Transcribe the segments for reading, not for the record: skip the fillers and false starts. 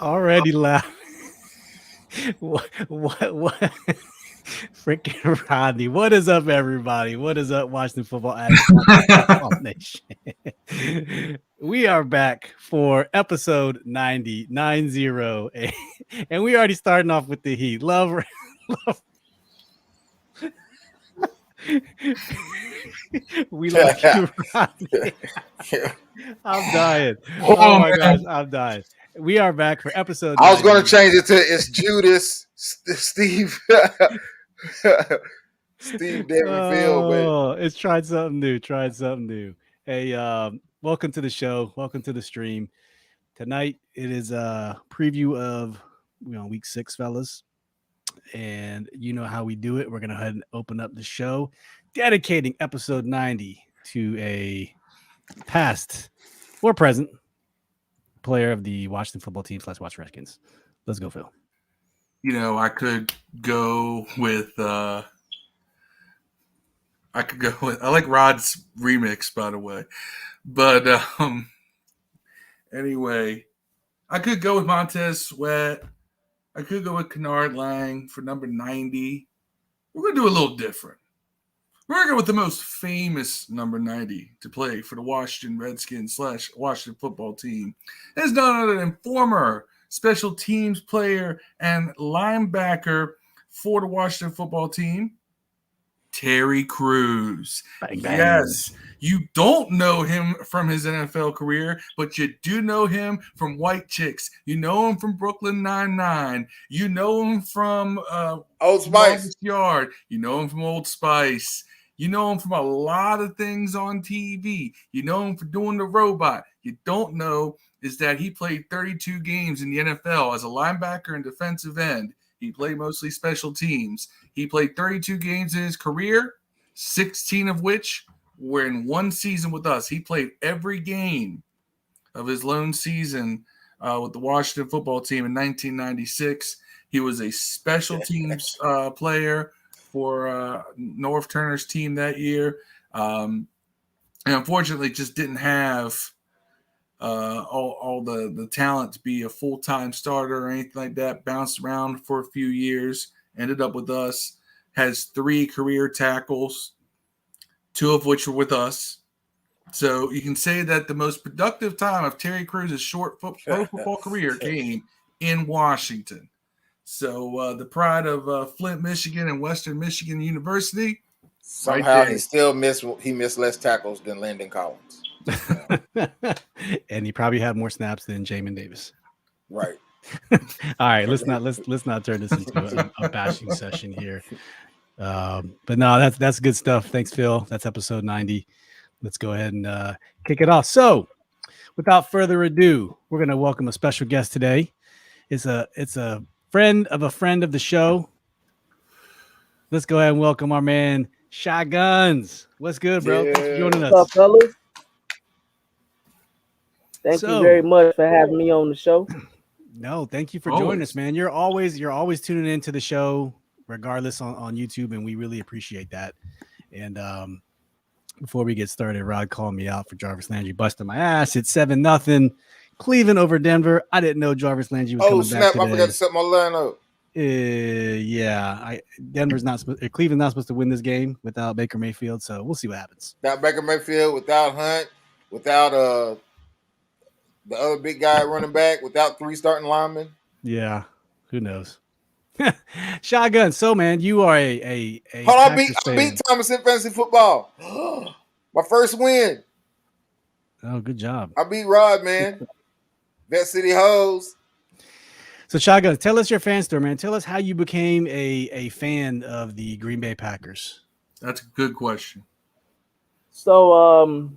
Already loud. What? Freaking Rodney. What is up, everybody? What is up, Washington Football Addicts Football Nation? We are back for episode 90, and we already starting off with the heat. Love. We love you, Rodney. I'm dying. Oh my gosh, I'm dying. We are back for episode 90. I was going to change it to it's Judas, Steve, Steve Deverfield, but It's tried something new. Hey, welcome to the show. Welcome to the stream. Tonight it is a preview of week 6, fellas. And you know how we do it. We're gonna go ahead and open up the show, dedicating episode 90 to a past or present player of the Washington football team / Washington Redskins. Let's go, Phil. I could go with I like Rod's remix, by the way. But anyway, I could go with Montez Sweat. I could go with Kennard Lang for number 90. We're going to do a little different. We're going to go with the most famous number 90 to play for the Washington Redskins / Washington football team. It's none other than former special teams player and linebacker for the Washington football team, Terry Crews. Bang, bang. Yes, you don't know him from his NFL career, but you do know him from White Chicks. You know him from Brooklyn Nine-Nine. You know him from Old Spice. Yard. You know him from Old Spice. You know him from a lot of things on TV. You know him for doing the robot. You don't know is that he played 32 games in the NFL as a linebacker and defensive end. He played mostly special teams. He played 32 games in his career, 16 of which were in one season with us. He played every game of his lone season with the Washington football team in 1996. He was a special teams player for North Turner's team that year. And unfortunately just didn't have all the talent to be a full-time starter or anything like that. Bounced around for a few years, ended up with us, has 3 career tackles, 2 of which were with us. So you can say that the most productive time of Terry Crews' short pro football career came in Washington. So the pride of Flint, Michigan and Western Michigan University. Somehow he missed less tackles than Landon Collins. And he probably had more snaps than Jamin Davis. Right. All right, let's not turn this into a bashing session here. But no, that's good stuff. Thanks, Phil. That's episode 90. Let's go ahead and kick it off. So, without further ado, we're gonna welcome a special guest today. It's a friend of the show. Let's go ahead and welcome our man Chigunz. What's good, bro? Thanks for joining us. What's up, fellas? Thank you very much for having me on the show. No, thank you for joining us, man. You're always tuning into the show, regardless on YouTube, and we really appreciate that. And before we get started, Rod called me out for Jarvis Landry busting my ass. It's 7-0, Cleveland over Denver. I didn't know Jarvis Landry was coming back today. I forgot to set my lineup. Cleveland's not supposed to win this game without Baker Mayfield, so we'll see what happens. Without Baker Mayfield, without Hunt, without the other big guy running back, without 3 starting linemen. Yeah, who knows? Shotgun. So, man, you are a hold on. I beat Thomas in fantasy football. My first win. Oh, good job. I beat Rod, man. Vet City Hoes. So, Shotgun, tell us your fan story, man. Tell us how you became a fan of the Green Bay Packers. That's a good question. So,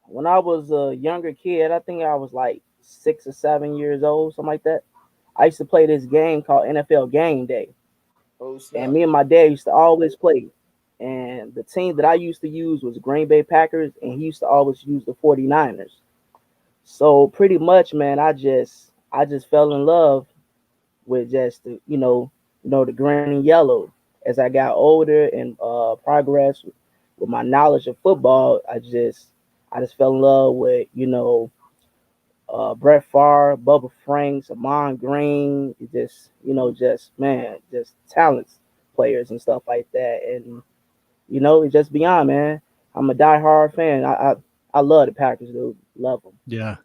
when I was a younger kid, I think I was like 6 or 7 years old, something like that. I used to play this game called NFL Game Day. And me and my dad used to always play. And the team that I used to use was Green Bay Packers, and he used to always use the 49ers. So pretty much, man, I just fell in love with just the, the green and yellow. As I got older and progressed with my knowledge of football, I just fell in love with, Brett Favre, Bubba Franks, Amon Green, just talents players and stuff like that. And it's just beyond, man. I'm a diehard fan. I love the Packers, dude. Love them. Yeah,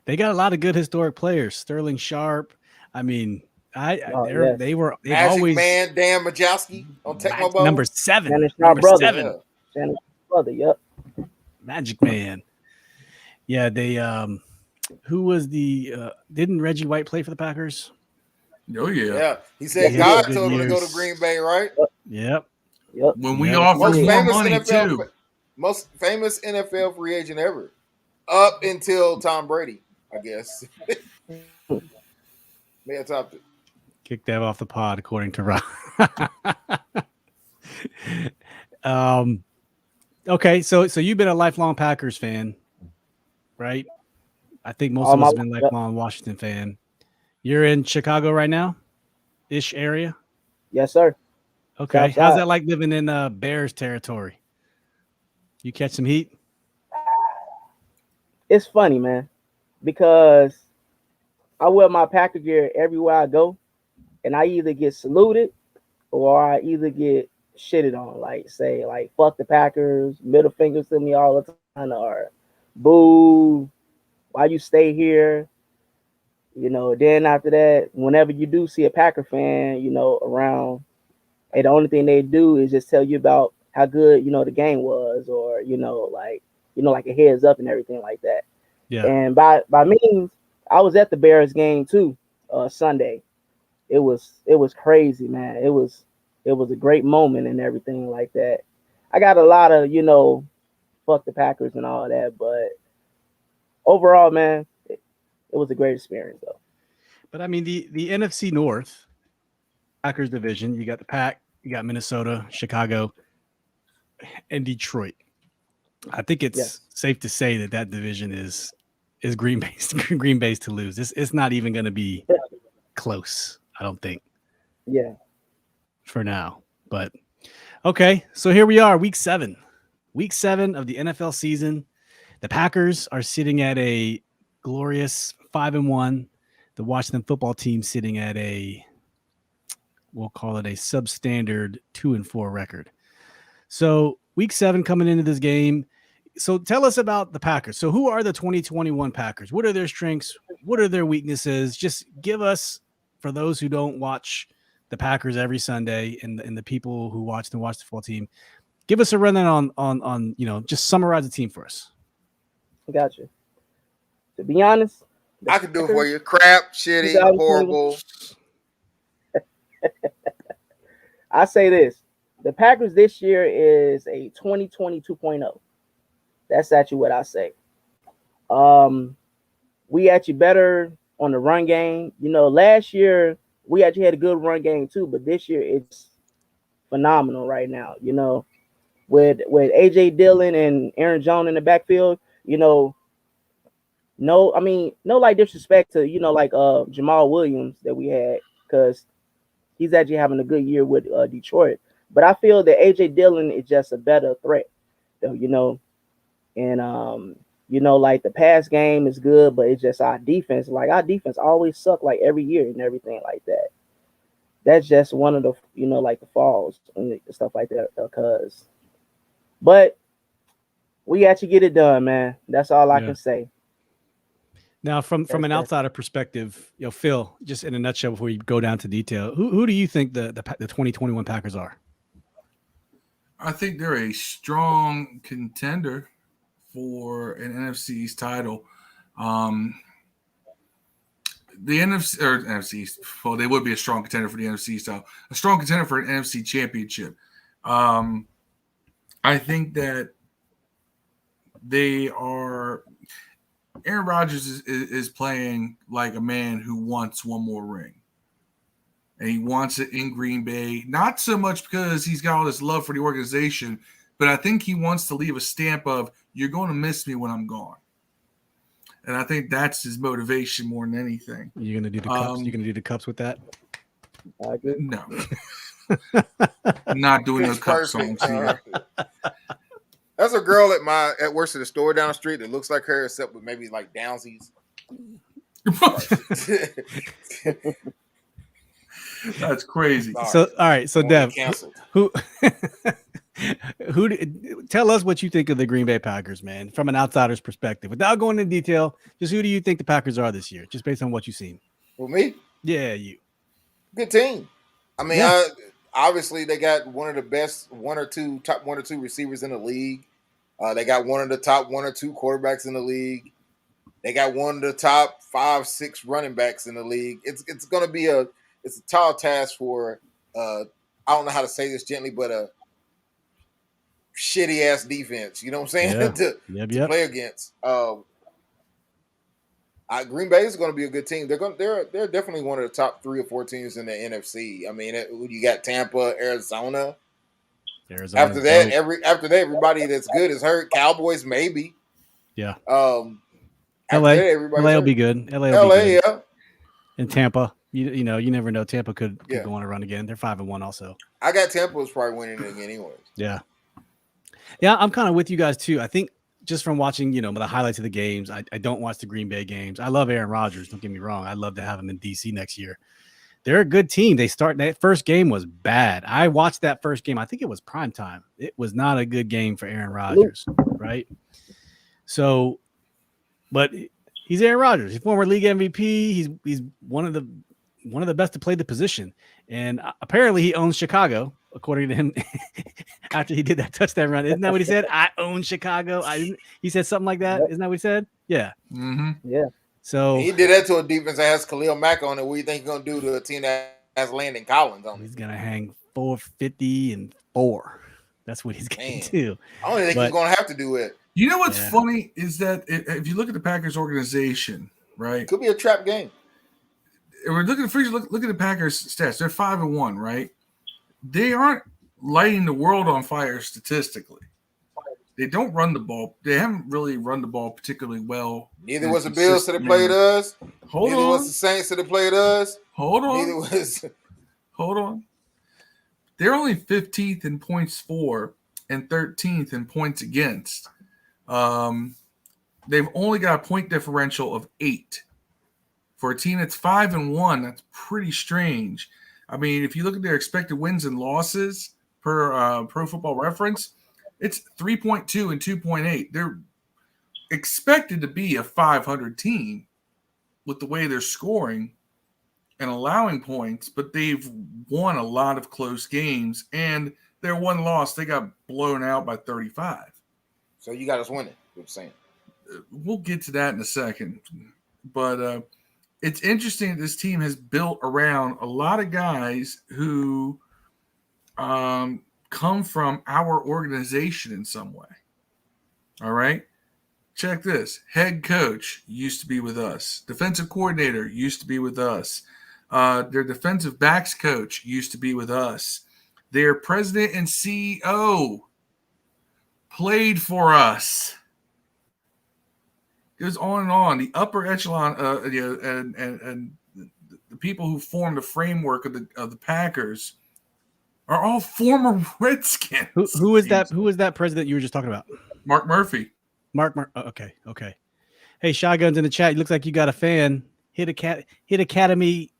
they got a lot of good historic players. Sterling Sharp. I mean, Yes. they've Magic always Man, Dan Majowski on Tecmo Bowl. number 7. Shannon Sharp Number brother. 7. Yeah. Shannon brother. Yep. Magic Man. Yeah, they who was the didn't Reggie White play for the Packers? Oh yeah. Yeah. He said Yeah, God good told him to go years. to Green Bay, right? Yep. When we Yeah. offered Most more famous money NFL, too. most famous NFL free agent ever, up until Tom Brady, I guess. May have topped it. Kick that off the pod, according to Rob. Okay, so you've been a lifelong Packers fan, right? I think most of us have been lifelong Washington fan. You're in Chicago right now, ish area. Yes, sir. Okay, Outside. how's that like living in Bears territory? You catch some heat? It's funny, man, because I wear my Packer gear everywhere I go, and I either get saluted or I either get shitted on, like say like fuck the Packers, middle fingers to me all the time, or boo, why you stay here? Then after that, whenever you do see a Packer fan, around, and the only thing they do is just tell you about how good, the game was, or, like a heads up and everything like that. Yeah. And by means, I was at the Bears game too, Sunday. It was crazy, man. It was a great moment and everything like that. I got a lot of, fuck the Packers and all that, but overall, man, it was a great experience though. But I mean, the NFC North, Packers division, you got the Pack, you got Minnesota, Chicago, and Detroit. I think it's safe to say that division is Green Bay's to lose. It's not even going to be close, I don't think. Yeah. For now. But okay, so here we are, week 7. Week 7 of the NFL season. The Packers are sitting at a glorious 5-1. The Washington football team sitting at we'll call it a substandard 2-4 record. So week 7 coming into this game. So tell us about the Packers. So who are the 2021 Packers? What are their strengths? What are their weaknesses? Just give us, for those who don't watch the Packers every Sunday and the people who watch the football team, give us a rundown on just summarize the team for us. Gotcha. To be honest, I can do it for you. Crap, shitty, horrible. I say this. The Packers this year is a 2020 2.0. That's actually what I say. We actually better on the run game. Last year we actually had a good run game too, but this year it's phenomenal right now. With AJ Dillon and Aaron Jones in the backfield, no like disrespect to like Jamal Williams that we had, because he's actually having a good year with Detroit. But I feel that AJ Dillon is just a better threat, though, and like the pass game is good, but it's just our defense. Like our defense always suck like every year and everything like that. That's just one of the like the falls and stuff like that. But we actually get it done, man. That's all I can say. Now, from an outsider perspective, Phil, just in a nutshell before you go down to detail, who do you think the 2021 Packers are? I think they're a strong contender for an NFC East title. The NFC East, well, they would be a strong contender for the NFC East title, a strong contender for an NFC championship. I think that they are. Aaron Rodgers is playing like a man who wants one more ring. And he wants it in Green Bay, not so much because he's got all this love for the organization, but I think he wants to leave a stamp of, you're going to miss me when I'm gone. And I think that's his motivation more than anything. You're going to do the cups? You're going to do the cups with that? No. I'm not doing no cup songs here. There's a girl at works at the store down the street that looks like her, except with maybe like downsies. That's crazy. Sorry. So all right, so Gonna get Dev, canceled. who tell us what you think of the Green Bay Packers, man, from an outsider's perspective, without going into detail. Just who do you think the Packers are this year, just based on what you've seen? For me, Yeah, you. good team. I mean, Yeah. obviously they got one of the best top one or two receivers in the league. They got one of the top one or two quarterbacks in the league. They got one of the top 5, 6 running backs in the league. It's going to be a tall task for I don't know how to say this gently, but a shitty ass defense. You know what I'm saying? Yeah. to play against. Green Bay is going to be a good team. They're definitely one of the top 3 or 4 teams in the NFC. I mean, you got Tampa, Arizona. After that, everybody that's good is hurt. Cowboys maybe. Yeah. LA will be good. LA will be good. Yeah. And Tampa, you know, you never know. Tampa could go on a run again. They're 5-1 also. I got Tampa was probably winning it again anyways. Yeah. Yeah, I'm kind of with you guys too. I think just from watching, you know, the highlights of the games, I don't watch the Green Bay games. I love Aaron Rodgers. Don't get me wrong. I'd love to have him in DC next year. They're a good team. That first game was bad. I watched that first game. I think it was prime time. It was not a good game for Aaron Rodgers, right? So, but he's Aaron Rodgers. He's former league MVP. He's one of the best to play the position. And apparently he owns Chicago, according to him, after he did that touchdown run. Isn't that what he said? I own Chicago. He said something like that. Isn't that what he said? Yeah. Mm-hmm. Yeah. So he did that to a defense that has Khalil Mack on it. What do you think he's gonna do to a team that has Landon Collins on it? He's gonna hang 450-4. That's what he's going to do. I don't think he's gonna have to do it. You know what's funny is that if you look at the Packers organization, right? Could be a trap game. We're looking at look at the Packers stats. They're 5-1, right? They aren't lighting the world on fire statistically. They don't run the ball. They haven't really run the ball particularly well. Neither was the Bills that played us. Neither was the Saints that played us. Hold on. They're only 15th in points for and 13th in points against. They've only got a point differential of 8. For a team that's 5-1, that's pretty strange. I mean, if you look at their expected wins and losses per Pro Football Reference, it's 3.2 and 2.8. They're expected to be a 500 team with the way they're scoring and allowing points, but they've won a lot of close games, and their one loss, they got blown out by 35. So you got us winning, you're saying. We'll get to that in a second. But it's interesting that this team has built around a lot of guys who come from our organization in some way. All right? Check this. Head coach used to be with us. Defensive coordinator used to be with us. Their defensive backs coach used to be with us. Their president and CEO played for us. It goes on and on. The upper echelon and the people who formed the framework of the Packers are all former Redskins. Who is that? Who is that president you were just talking about? Mark Murphy. Okay. Hey, Shotguns in the chat. It looks like you got a fan. Hit Academy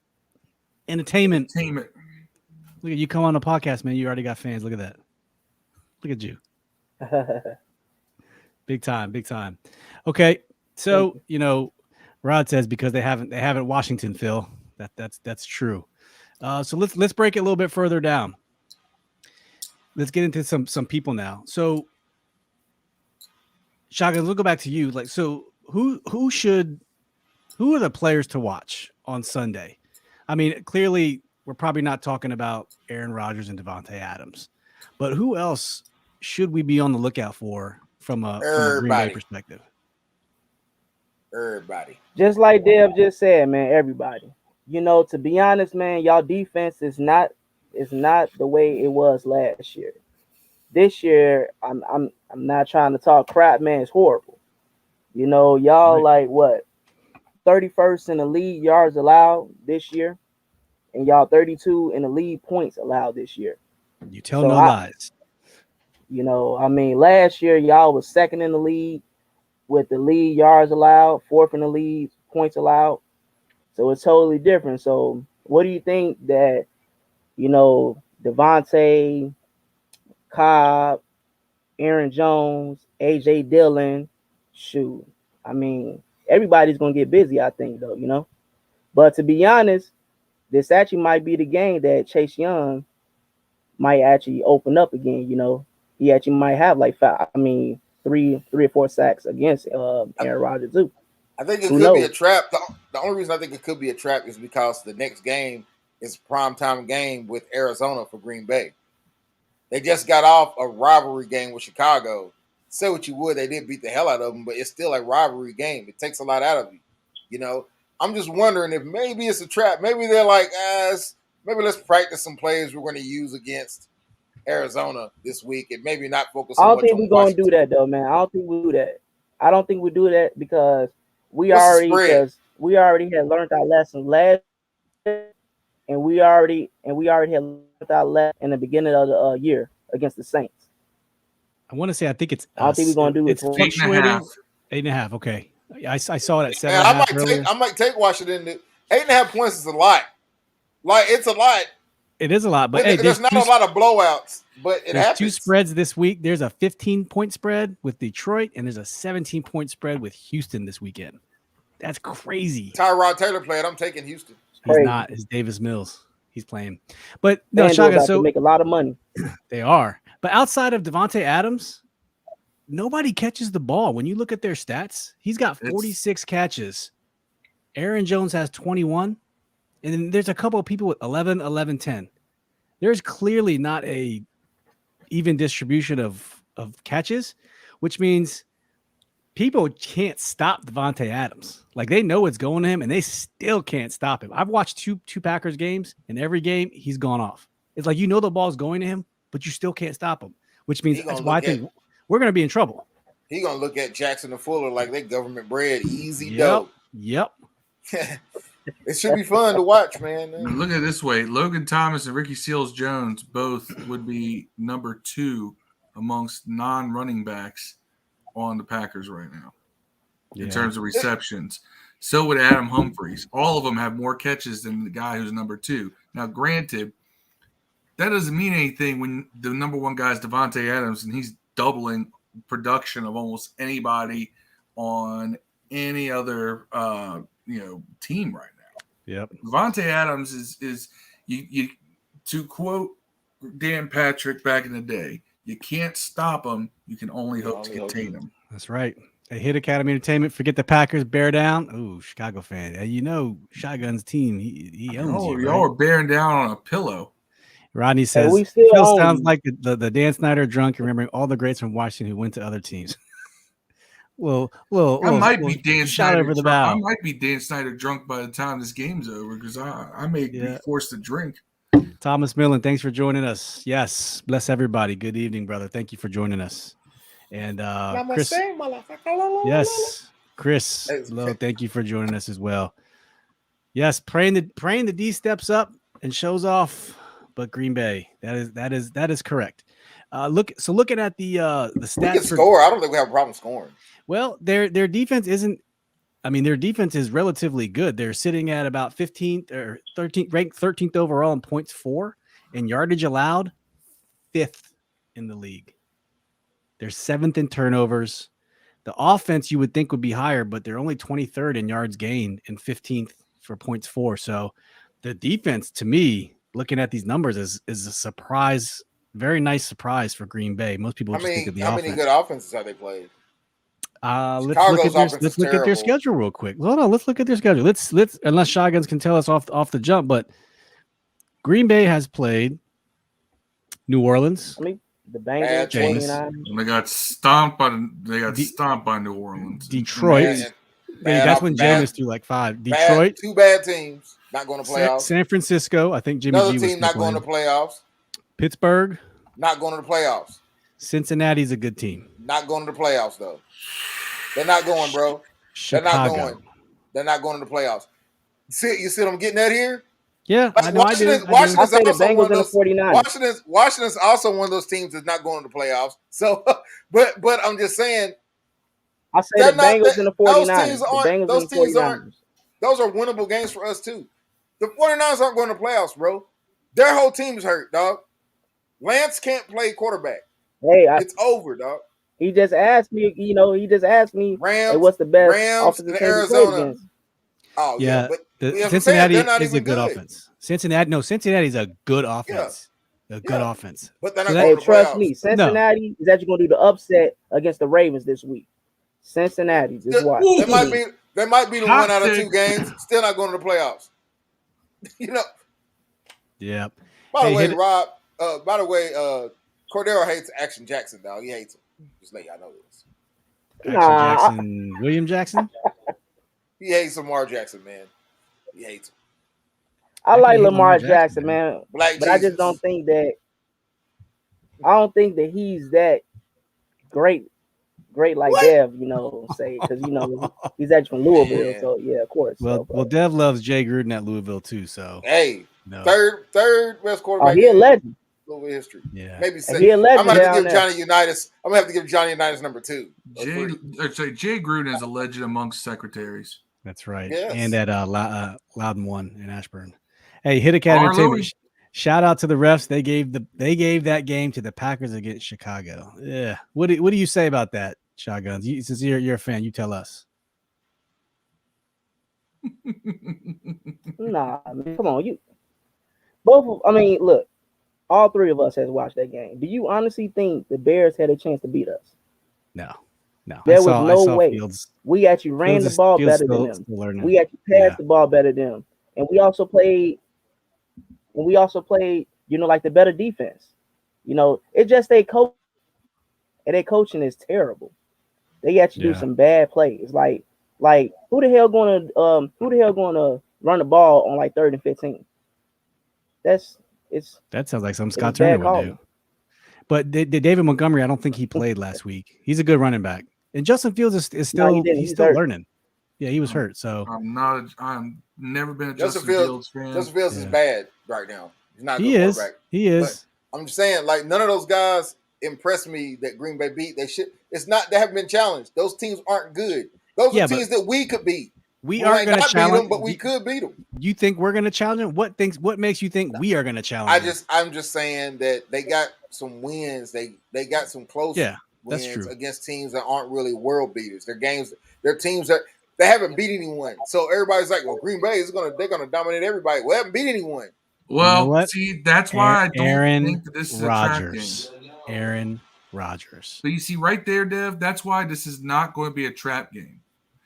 Entertainment. Look at you come on the podcast, man. You already got fans. Look at that. Look at you. Big time. Okay. So, you know, Rod says because they haven't Washington, Phil. That's true. So let's break it a little bit further down. Let's get into some people now. So, Shotguns, we'll go back to you. Like, so who are the players to watch on Sunday? I mean, clearly we're probably not talking about Aaron Rodgers and Devontae Adams, but who else should we be on the lookout for from a Green Bay perspective? Everybody. Just like Dev just said, man, everybody. You know, to be honest, man, y'all defense is not the way it was last year. This year, I'm not trying to talk crap, man. It's horrible. You know, y'all like what? 31st in the league yards allowed this year, and y'all 32 in the league points allowed this year. You tell no lies. You know, I mean, last year y'all was second in the league with the league yards allowed, fourth in the league points allowed. So it's totally different. So what do you think that, Devontae, Cobb, Aaron Jones, AJ Dillon, shoot. I mean, everybody's gonna get busy, I think, though. But to be honest, this actually might be the game that Chase Young might actually open up again. He actually might have like three or four sacks against Aaron Rodgers too. I think it Who could be a knows? trap. The only reason I think it could be a trap is because the next game is a primetime game with Arizona for Green Bay. They just got off a rivalry game with Chicago. Say what you would, they did beat the hell out of them, but it's still a rivalry game. It takes a lot out of you. I'm just wondering if maybe it's a trap. Maybe they're like, maybe let's practice some plays we're going to use against Arizona this week and maybe not focus I so don't much think on we're gonna do Washington. that though, man. I don't think we do that. I don't think we do that because What's the spread? we already had learned our lesson last year, and we already had learned our lesson in the beginning of the year against the Saints. I want to say I think it's I don't think we're gonna do it. it's fluctuating. 8.5. Okay, I saw it at 7.5 earlier. I might take Washington. 8.5 points is a lot. Like it's a lot. It is a lot, but hey, there's not a lot of blowouts. But it there's happens. two spreads this week. There's a 15-point spread with Detroit, and there's a 17-point spread with Houston this weekend. That's crazy. A-ARod Taylor played. I'm taking Houston. He's not. It's Davis Mills. He's playing. But no, FanDuel Shotgun, about so to make a lot of money. they are. But outside of Devontae Adams, nobody catches the ball. When you look at their stats, he's got 46 catches. Aaron Jones has 21. And then there's a couple of people with 11, 11, 10. There's clearly not a even distribution of catches, which means people can't stop Devontae Adams. Like they know it's going to him, and they still can't stop him. I've watched two Packers games, and every game he's gone off. It's like the ball's going to him, but you still can't stop him, which means that's why I think we're going to be in trouble. He's going to look at Jackson and Fuller like they government bread, easy dough. dough. Yep. It should be fun to watch, man. Look at it this way. Logan Thomas and Ricky Seals-Jones both would be number 2 amongst non-running backs on the Packers right now in terms of receptions. So would Adam Humphries. All of them have more catches than the guy who's number 2. Now, granted, that doesn't mean anything when the number 1 guy is Devontae Adams and he's doubling production of almost anybody on any other team right now. Yep. Devontae Adams is you to quote Dan Patrick back in the day, you can't stop him, you can only hope to contain him. That's right. Hey, Hit Academy Entertainment, forget the Packers, bear down. Ooh, Chicago fan. Shotgun's team, he owns you. Y'all are bearing down on a pillow. Rodney says, we still Phil sounds like the Dan Snyder drunk, remembering all the greats from Washington who went to other teams. Well, I might be Dan Snyder over the bow. I might be Dan Snyder drunk by the time this game's over because I may be forced to drink. Thomas Millen, thanks for joining us. Yes, bless everybody. Good evening, brother. Thank you for joining us. And Chris, Chris, hello, thank you for joining us as well. Yes, praying the D steps up and shows off, but Green Bay, that is correct. Looking at the stats, we can score. I don't think we have a problem scoring. Well, their defense isn't. I mean, their defense is relatively good. They're sitting at about 15th or 13th, ranked 13th overall in points for, and yardage allowed, 5th in the league. They're 7th in turnovers. The offense you would think would be higher, but they're only 23rd in yards gained and 15th for points for. So the defense, to me, looking at these numbers, is a surprise, very nice surprise for Green Bay. Most people just think of the offense. How many good offenses have they played? Let's look at their schedule real quick. Hold on, let's look at their schedule. Let's unless Shotguns can tell us off the jump, but Green Bay has played New Orleans. I mean, the Bengals. They got stomped by New Orleans. Detroit. That's when Jameis threw like 5. Detroit. 2 bad teams not going to playoffs. San Francisco. I think Jimmy Another G was team not going to playoffs. Pittsburgh. Not going to the playoffs. Cincinnati's a good team. Not going to the playoffs though. They're not going, bro. Chicago. They're not going to the playoffs. You see what I'm getting at here? Yeah, like, I know. Washington's also one of those teams that's not going to the playoffs. So, but I'm just saying. I say the Bengals and the 49ers. Those teams aren't. Those are winnable games for us too. The 49ers aren't going to playoffs, bro. Their whole team's hurt, dog. Lance can't play quarterback. Hey, It's over, dog. he just asked me. He just asked me, Rams, hey, what's the best Rams, offensive and team to play Arizona. against? Oh Yeah, but the as I'm saying, Cincinnati they're not is a even good offense. Cincinnati's a good offense. A good offense. But they're So not that- going Hey, to trust playoffs. me, Cincinnati is actually going to do the upset against the Ravens this week. Cincinnati, just watch. They might be the Hot one out of take. 2 games, still not going to the playoffs. Yeah. By the Hey, way, hit it. Rob. Cordero hates Action Jackson, dog. He hates him. Just let y'all know this. Action Nah, Jackson, William Jackson. He hates Lamar Jackson, man. He hates him. I can like hate Lamar Lamar Jackson, Jackson, man, Black but I Jesus. just don't think that. I don't think that he's that great like What? Dev, say because he's actually from Louisville, Man. so yeah, of course. Well, Dev loves Jay Gruden at Louisville too. So Hey, no. third best quarterback he a in legend. Louisville history. Yeah. Maybe He second. a legend I'm gonna have to down give there. Johnny Unitas. I'm gonna have to give Johnny Unitas number 2. or 3. Jay Gruden is a legend amongst secretaries. That's right. Yes. And at Loudon 1 in Ashburn. Hey, Hit Academy Our Entertainment. Louis. Shout out to the refs. They gave that game to the Packers against Chicago. Yeah. What do you say about that, Shotguns? Since you're a fan, you tell us. Nah, man, come on, look, all 3 of us has watched that game. Do you honestly think the Bears had a chance to beat us? No. There was no way. Fields. We actually ran the ball better than them. Still learning. We actually passed the ball better than them, and we also played. Like the better defense. It's just they coach, and their coaching is terrible. They actually do some bad plays. Like who the hell going to run the ball on like 3rd and 15? That sounds like something Scott Turner would do. But David Montgomery, I don't think he played last week. He's a good running back, and Justin Fields is still he's still learning. Yeah, he was hurt. So I'm never been a Justin Fields fan. Justin Fields is bad right now. He's not a good quarterback. He is. But I'm just saying, like, none of those guys impressed me that Green Bay beat. They haven't been challenged. Those teams aren't good. Those are teams that we could beat. We aren't going to challenge them, but we could beat them. You think we're going to challenge them? What makes you think we are going to challenge them? I'm just saying that they got some wins. They got some close wins against teams that aren't really world beaters. They're teams that they haven't beat anyone. So everybody's like, well, Green Bay they're gonna dominate everybody. We haven't beat anyone. Well, see, that's why I don't think that this is a trap game. Aaron Rodgers. But you see right there, Dev, that's why this is not going to be a trap game.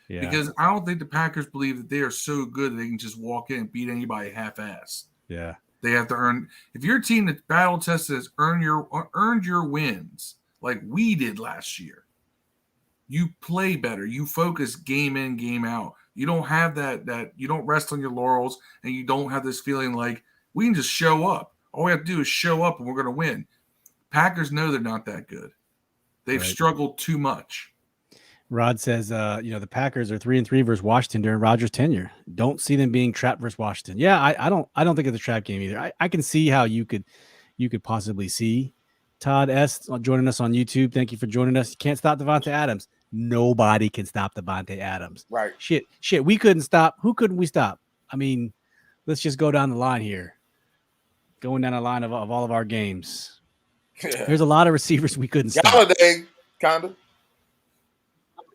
Yeah. Because I don't think the Packers believe that they are so good that they can just walk in and beat anybody half-ass. Yeah. They have to earn. If your team that battle tested has earned your wins like we did last year, you play better. You focus game in, game out. You don't have that you don't rest on your laurels, and you don't have this feeling like we can just show up. All we have to do is show up and we're going to win. Packers know they're not that good. They've struggled too much. Rod says, the Packers are 3-3 versus Washington during Rodgers' tenure. Don't see them being trapped versus Washington. Yeah, I don't think it's a trap game either. I can see how you could possibly see Todd S joining us on YouTube. Thank you for joining us. You can't stop Devontae Adams. Nobody can stop Devontae Adams. Right. Shit. We couldn't stop. Who couldn't we stop? I mean, let's just go down the line here. Going down the line of all of our games. Yeah. There's a lot of receivers we couldn't stop. Galladay, kind of.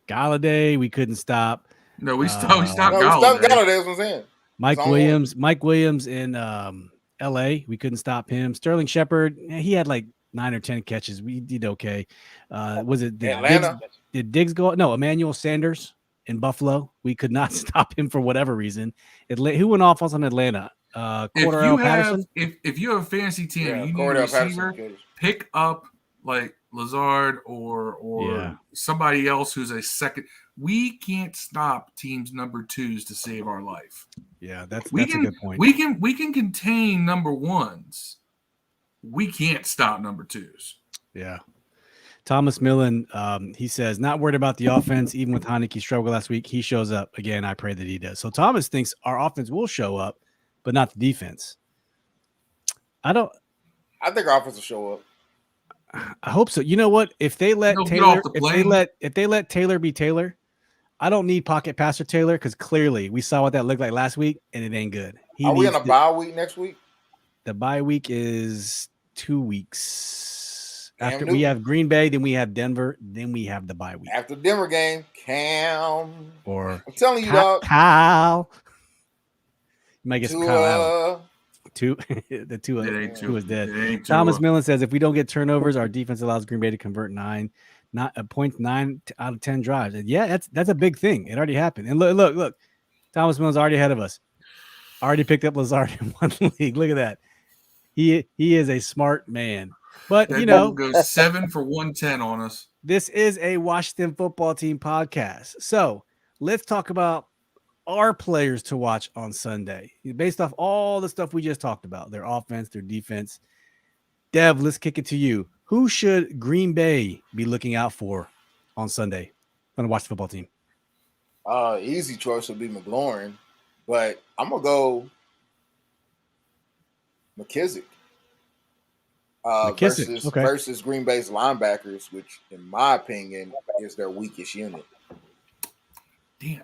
Galladay, we couldn't stop. No, we stopped Galladay. We stopped Galladay, that's what I'm saying. Mike Williams in L.A., we couldn't stop him. Sterling Shepard, he had like 9 or 10 catches. We did okay. Was it Atlanta? Did Diggs go? No, Emmanuel Sanders in Buffalo. We could not stop him for whatever reason. Who went off on Atlanta? Cordell Patterson. If you have a fantasy team, you need Cordell a receiver, pick up like Lazard or somebody else who's a second. We can't stop teams number 2s to save our life. Yeah, that's a good point. We can contain number 1s. We can't stop number 2s. Yeah. Thomas Millen, he says, not worried about the offense. Even with Heinicke struggle last week, he shows up. Again, I pray that he does. So Thomas thinks our offense will show up, but not the defense. I think our offense will show up. I hope so. You know what? If they let Taylor, if they let Taylor be Taylor, I don't need pocket passer Taylor because clearly we saw what that looked like last week, and it ain't good. Are we on a bye week next week? The bye week is 2 weeks. Cam After Newton. we have Green Bay, then we have Denver, then we have the bye week. After Denver game, Cam. Or I'm telling you, dog. Kyle. You might get some Kyle Allen. Tua. The two is dead. Tua. Thomas Millen says if we don't get turnovers, our defense allows Green Bay to convert 9 out of 10 drives. And yeah, that's a big thing. It already happened. And look. Thomas Millen's already ahead of us. Already picked up Lazard in one league. Look at that. He is a smart man. But that dude goes 7 for 110 on us. This is a Washington football team podcast. So let's talk about our players to watch on Sunday based off all the stuff we just talked about, their offense, their defense. Dev, let's kick it to you. Who should Green Bay be looking out for on Sunday on the Washington football team? Easy choice would be McLaurin, but I'm gonna go McKissick. Versus Green Bay's linebackers, which, in my opinion, is their weakest unit. Damn,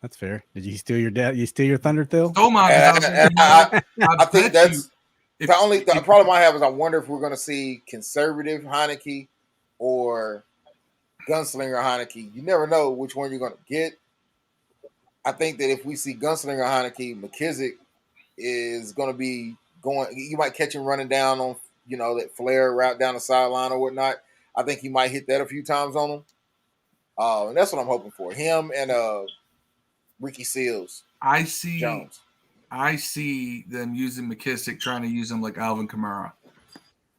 that's fair. Did you steal your dad? You steal your thunder, Phil? Oh my! I think that's the problem I have is I wonder if we're going to see conservative Heineke or gunslinger Heineke. You never know which one you're going to get. I think that if we see gunslinger Heineke, McKissick is going to be going. You might catch him running down on that flare route down the sideline or whatnot. I think he might hit that a few times on him. And that's what I'm hoping for. Him and Ricky Seals. I see Jones. I see them using McKissick, trying to use him like Alvin Kamara.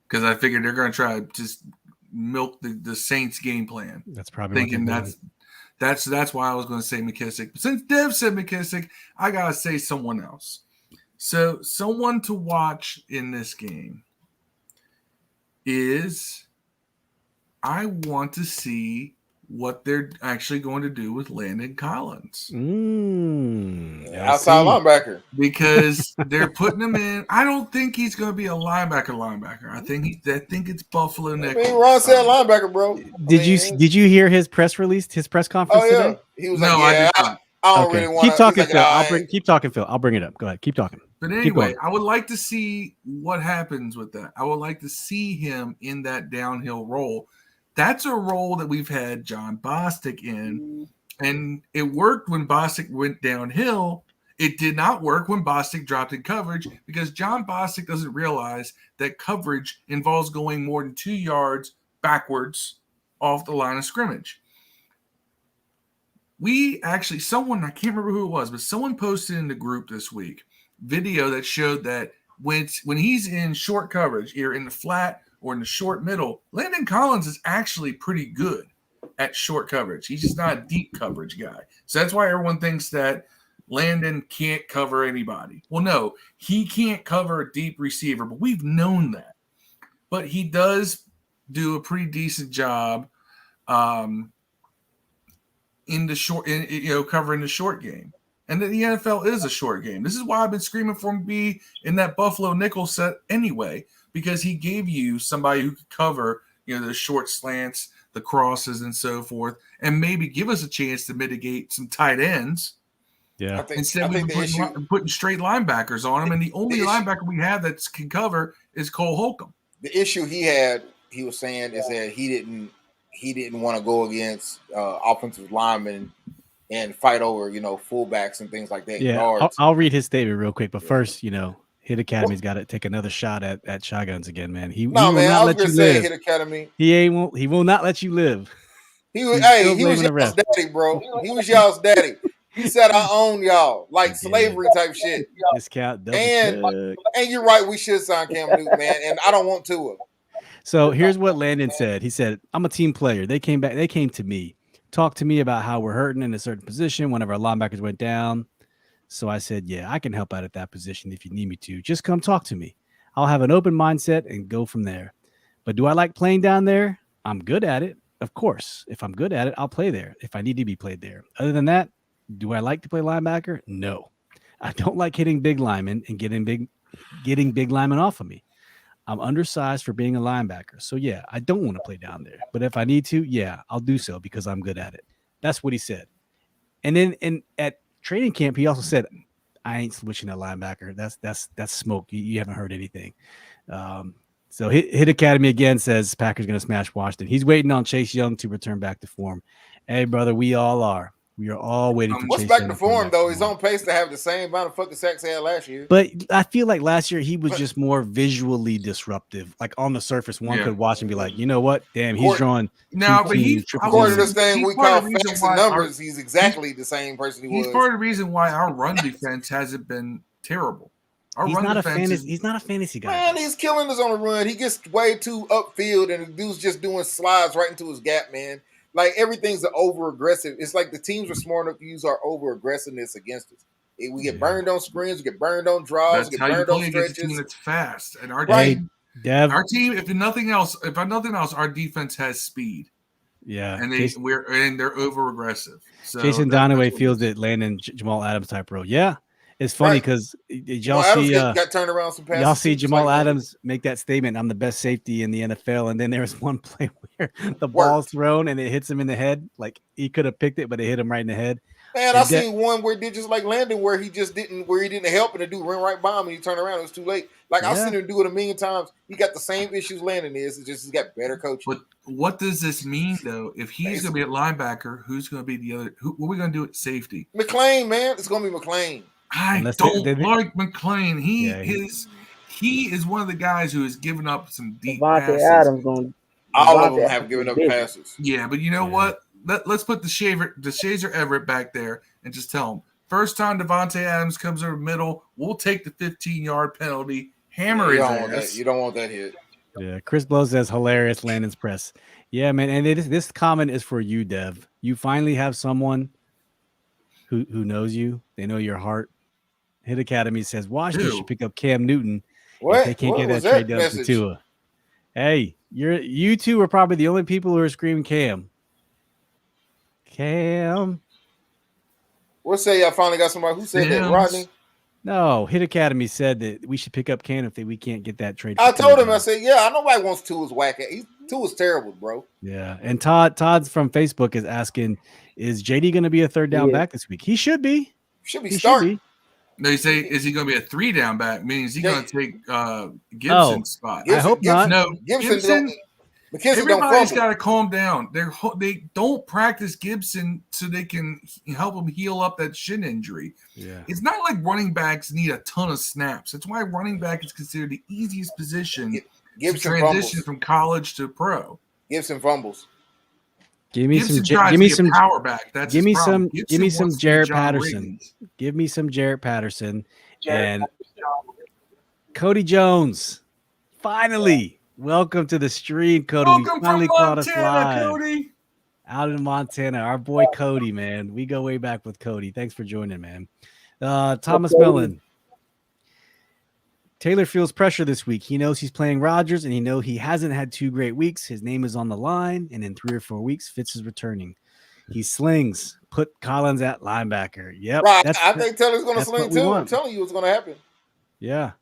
Because I figured they're going to try to just milk the Saints game plan. That's probably thinking that's why I was going to say McKissick. But since Dev said McKissick, I got to say someone else. So someone to watch in this game is I want to see what they're actually going to do with Landon Collins. Outside linebacker. Because they're putting him in. I don't think he's going to be a linebacker. I think it's Buffalo next. Ron said linebacker, bro. Did you hear his press conference today? He was I don't really want to. Keep talking, Phil. Keep talking, Phil. I'll bring it up. Go ahead. Keep talking. But anyway, I would like to see what happens with that. I would like to see him in that downhill role. That's a role that we've had John Bostic in, and it worked when Bostic went downhill. It did not work when Bostic dropped in coverage because John Bostic doesn't realize that coverage involves going more than 2 yards backwards off the line of scrimmage. Someone, I can't remember who it was, but someone posted in the group this week video that showed that when he's in short coverage, either in the flat or in the short middle, Landon Collins is actually pretty good at short coverage. He's just not a deep coverage guy. So that's why everyone thinks that Landon can't cover anybody. Well, no, he can't cover a deep receiver, but we've known that. But he does do a pretty decent job in the short, covering the short game. And the NFL is a short game. This is why I've been screaming for him to be in that Buffalo nickel set anyway, because he gave you somebody who could cover, the short slants, the crosses, and so forth, and maybe give us a chance to mitigate some tight ends. Yeah. Instead, we're putting straight linebackers on him, and the only linebacker we have that can cover is Cole Holcomb. The issue he was saying, is that he didn't want to go against offensive linemen and fight over, fullbacks and things like that. Yeah, I'll read his statement real quick, but first, Hit Academy's got to take another shot at Chigunz again, man. He will not let you live. Hit Academy. He will not let you live. He was y'all's daddy, bro. He was y'all's daddy. He said, "I own y'all," like slavery type shit. Discount, and you're right. We should sign Cam Newton, man. And I don't want to. So here's what Landon said. He said, "I'm a team player. They came back. They came to me, talked to me about how we're hurting in a certain position. One of our linebackers went down. So I said, yeah, I can help out at that position if you need me to. Just come talk to me. I'll have an open mindset and go from there. But do I like playing down there? I'm good at it. Of course. If I'm good at it, I'll play there if I need to be played there. Other than that, do I like to play linebacker? No. I don't like hitting big linemen and getting big linemen off of me. I'm undersized for being a linebacker. So, yeah, I don't want to play down there. But if I need to, yeah, I'll do so because I'm good at it." That's what he said. And then at training camp, he also said, "I ain't switching at linebacker. That's smoke. You haven't heard anything." So Hit Academy again says Packers going to smash Washington. He's waiting on Chase Young to return back to form. Hey, brother, we all are. We are all waiting for What's Chase back Young to come form back though? to He's form. on pace to have the same amount of fucking sacks he had last year. But I feel like last year he was just more visually disruptive. Like on the surface, one could watch and be like, you know what? Damn, he's drawing. No, but he's according to this thing we call facts and numbers. He's exactly the same person he was. He's part of the reason why our run defense hasn't been terrible. He's not a fantasy guy. Man, he's killing us on the run. He gets way too upfield, and the dude's just doing slides right into his gap, man. Like everything's over aggressive. It's like the teams are smart enough to use our over aggressiveness against us. We get burned on screens, we get burned on draws, we get burned on stretches. A team that's fast, and our team, our team, if nothing else, our defense has speed. Yeah, and they're over aggressive. So Jason Donaway feels that Landon Jamal Adams type role. Yeah. It's funny because did y'all see got turned around some passes. Y'all see Jamal Adams make that statement, "I'm the best safety in the NFL," and then there was one play where the ball's thrown and it hits him in the head. Like he could have picked it, but it hit him right in the head. Man, I seen one where it did just like Landon, where he didn't help and the dude ran right by him and he turned around. It was too late. Like I've seen him do it a million times. He got the same issues Landon is. It's just he's got better coaching. But what does this mean though? If he's going to be at linebacker, who's going to be the other? What are we going to do at safety? McClain, man, it's going to be McClain. I don't like McClain. He is one of the guys who has given up some deep passes. All of them have given up passes. Yeah, but you know what? Let's put the Shazer Everett back there and just tell him, first time Devontae Adams comes over the middle, we'll take the 15-yard penalty, hammer his ass. You don't want that hit. Yeah, Chris Blow says hilarious Landon's press. Yeah, man, and this comment is for you, Dev. You finally have someone who knows you. They know your heart. Hit Academy says Washington should pick up Cam Newton. If they can't get that trade done for Tua. Hey, you two are probably the only people who are screaming Cam. Cam. We'll say I finally got somebody who said that, Rodney. No, Hit Academy said that we should pick up Cam if we can't get that trade. I told him, I said, yeah, nobody wants Tua's whack. Tua's terrible, bro. Yeah, and Todd's from Facebook is asking, is JD going to be a third down back this week? He should be. Should be starting. They say, is he going to be a 3-down back? Meaning, is he going to take Gibson's spot? I hope not. No, Gibson everybody's got to calm down. They don't practice Gibson so they can help him heal up that shin injury. Yeah, it's not like running backs need a ton of snaps. That's why running back is considered the easiest position to transition from college to pro. Gibson fumbles. Give me some power back. Give me some Jarrett Patterson. Give me some Jarrett Patterson and Cody Jones. Finally, welcome to the stream, Cody. Welcome we finally from caught Montana, us live. Cody. Out in Montana, our boy Cody, man. We go way back with Cody. Thanks for joining, man. Thomas Mellon. Taylor feels pressure this week. He knows he's playing Rodgers, and he hasn't had 2 great weeks. His name is on the line, and in 3 or 4 weeks, Fitz is returning. He slings. Put Collins at linebacker. Yep. Right. I think Taylor's going to sling too. I'm telling you what's going to happen. Yeah.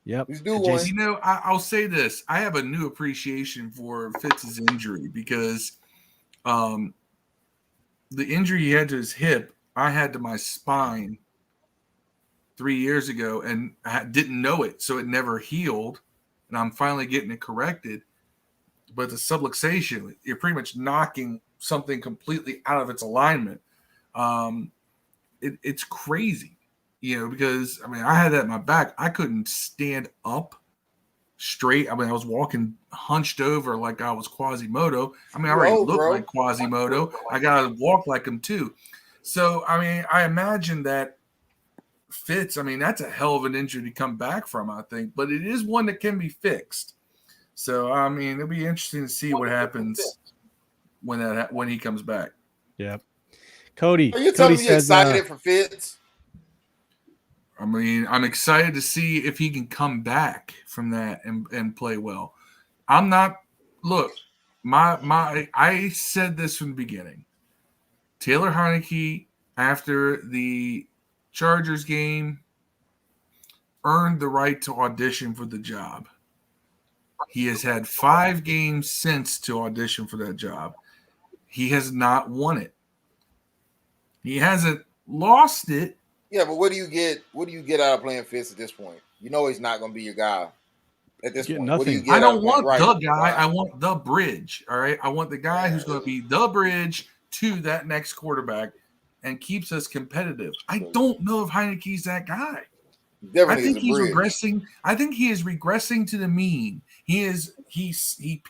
Yep. He's due one. You know, I'll say this. I have a new appreciation for Fitz's injury because the injury he had to his hip, I had to my spine 3 years ago and I didn't know it, so it never healed, and I'm finally getting it corrected. But the subluxation, you're pretty much knocking something completely out of its alignment. It's crazy, because I had that in my back. I couldn't stand up straight. I was walking hunched over like I was Quasimodo. I already looked like Quasimodo. I gotta walk like him too. So I imagine that Fitz, that's a hell of an injury to come back from, I think, but it is one that can be fixed. So it'll be interesting to see what happens when he comes back. Yeah, Cody. Are you telling me you're excited for Fitz? I'm excited to see if he can come back from that and play well. I'm not. Look, I said this from the beginning. Taylor Heineke, after the Chargers game, earned the right to audition for the job. He has had 5 games since to audition for that job. He has not won it. He hasn't lost it. Yeah, but what do you get? What do you get out of playing Fitz at this point? You know he's not going to be your guy at this Get point. What do you nothing. get? I out don't of playing? want the guy. Right. I want the bridge. All right. I want the guy who's going to be the bridge to that next quarterback and keeps us competitive. I don't know if Heineke's that guy. Definitely I think is a he's bridge. regressing. I think he is regressing to the mean. He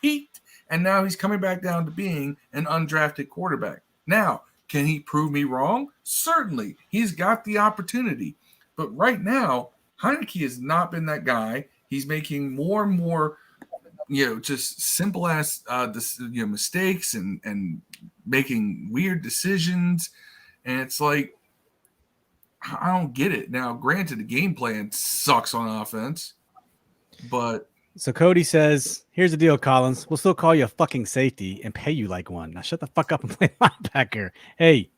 peaked and now he's coming back down to being an undrafted quarterback. Now, can he prove me wrong? Certainly. He's got the opportunity. But right now, Heineke has not been that guy. He's making more and more, just simple ass mistakes and making weird decisions. And it's like, I don't get it. Now, granted, the game plan sucks on offense, but So Cody says, here's the deal, Collins. We'll still call you a fucking safety and pay you like one. Now shut the fuck up and play linebacker. Hey,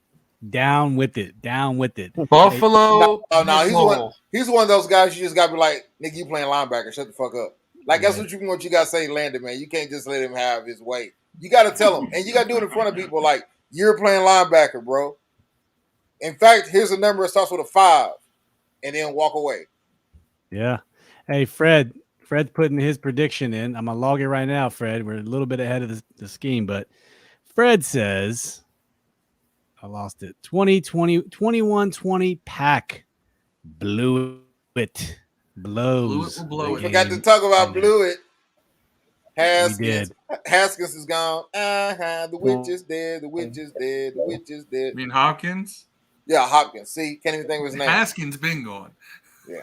down with it. Down with it. Buffalo. No, he's one of those guys you just gotta be like, nigga, you playing linebacker, shut the fuck up. Like that's what you gotta say, Landon, man. You can't just let him have his way. You gotta tell him, and you gotta do it in front of people like you're playing linebacker, bro. In fact, here's a number that starts with a 5, and then walk away. Yeah. Hey, Fred's putting his prediction in. I'm going to log it right now, Fred. We're a little bit ahead of the scheme, but Fred says, I lost it. 21-20 Pack blew it. Blows. We forgot to talk about blew it. Haskins. Haskins is gone. The witch is dead. The witch is dead. The witch is dead. You mean Hopkins? Yeah, Hopkins. See, can't even think of his name. Haskins been gone. Yeah.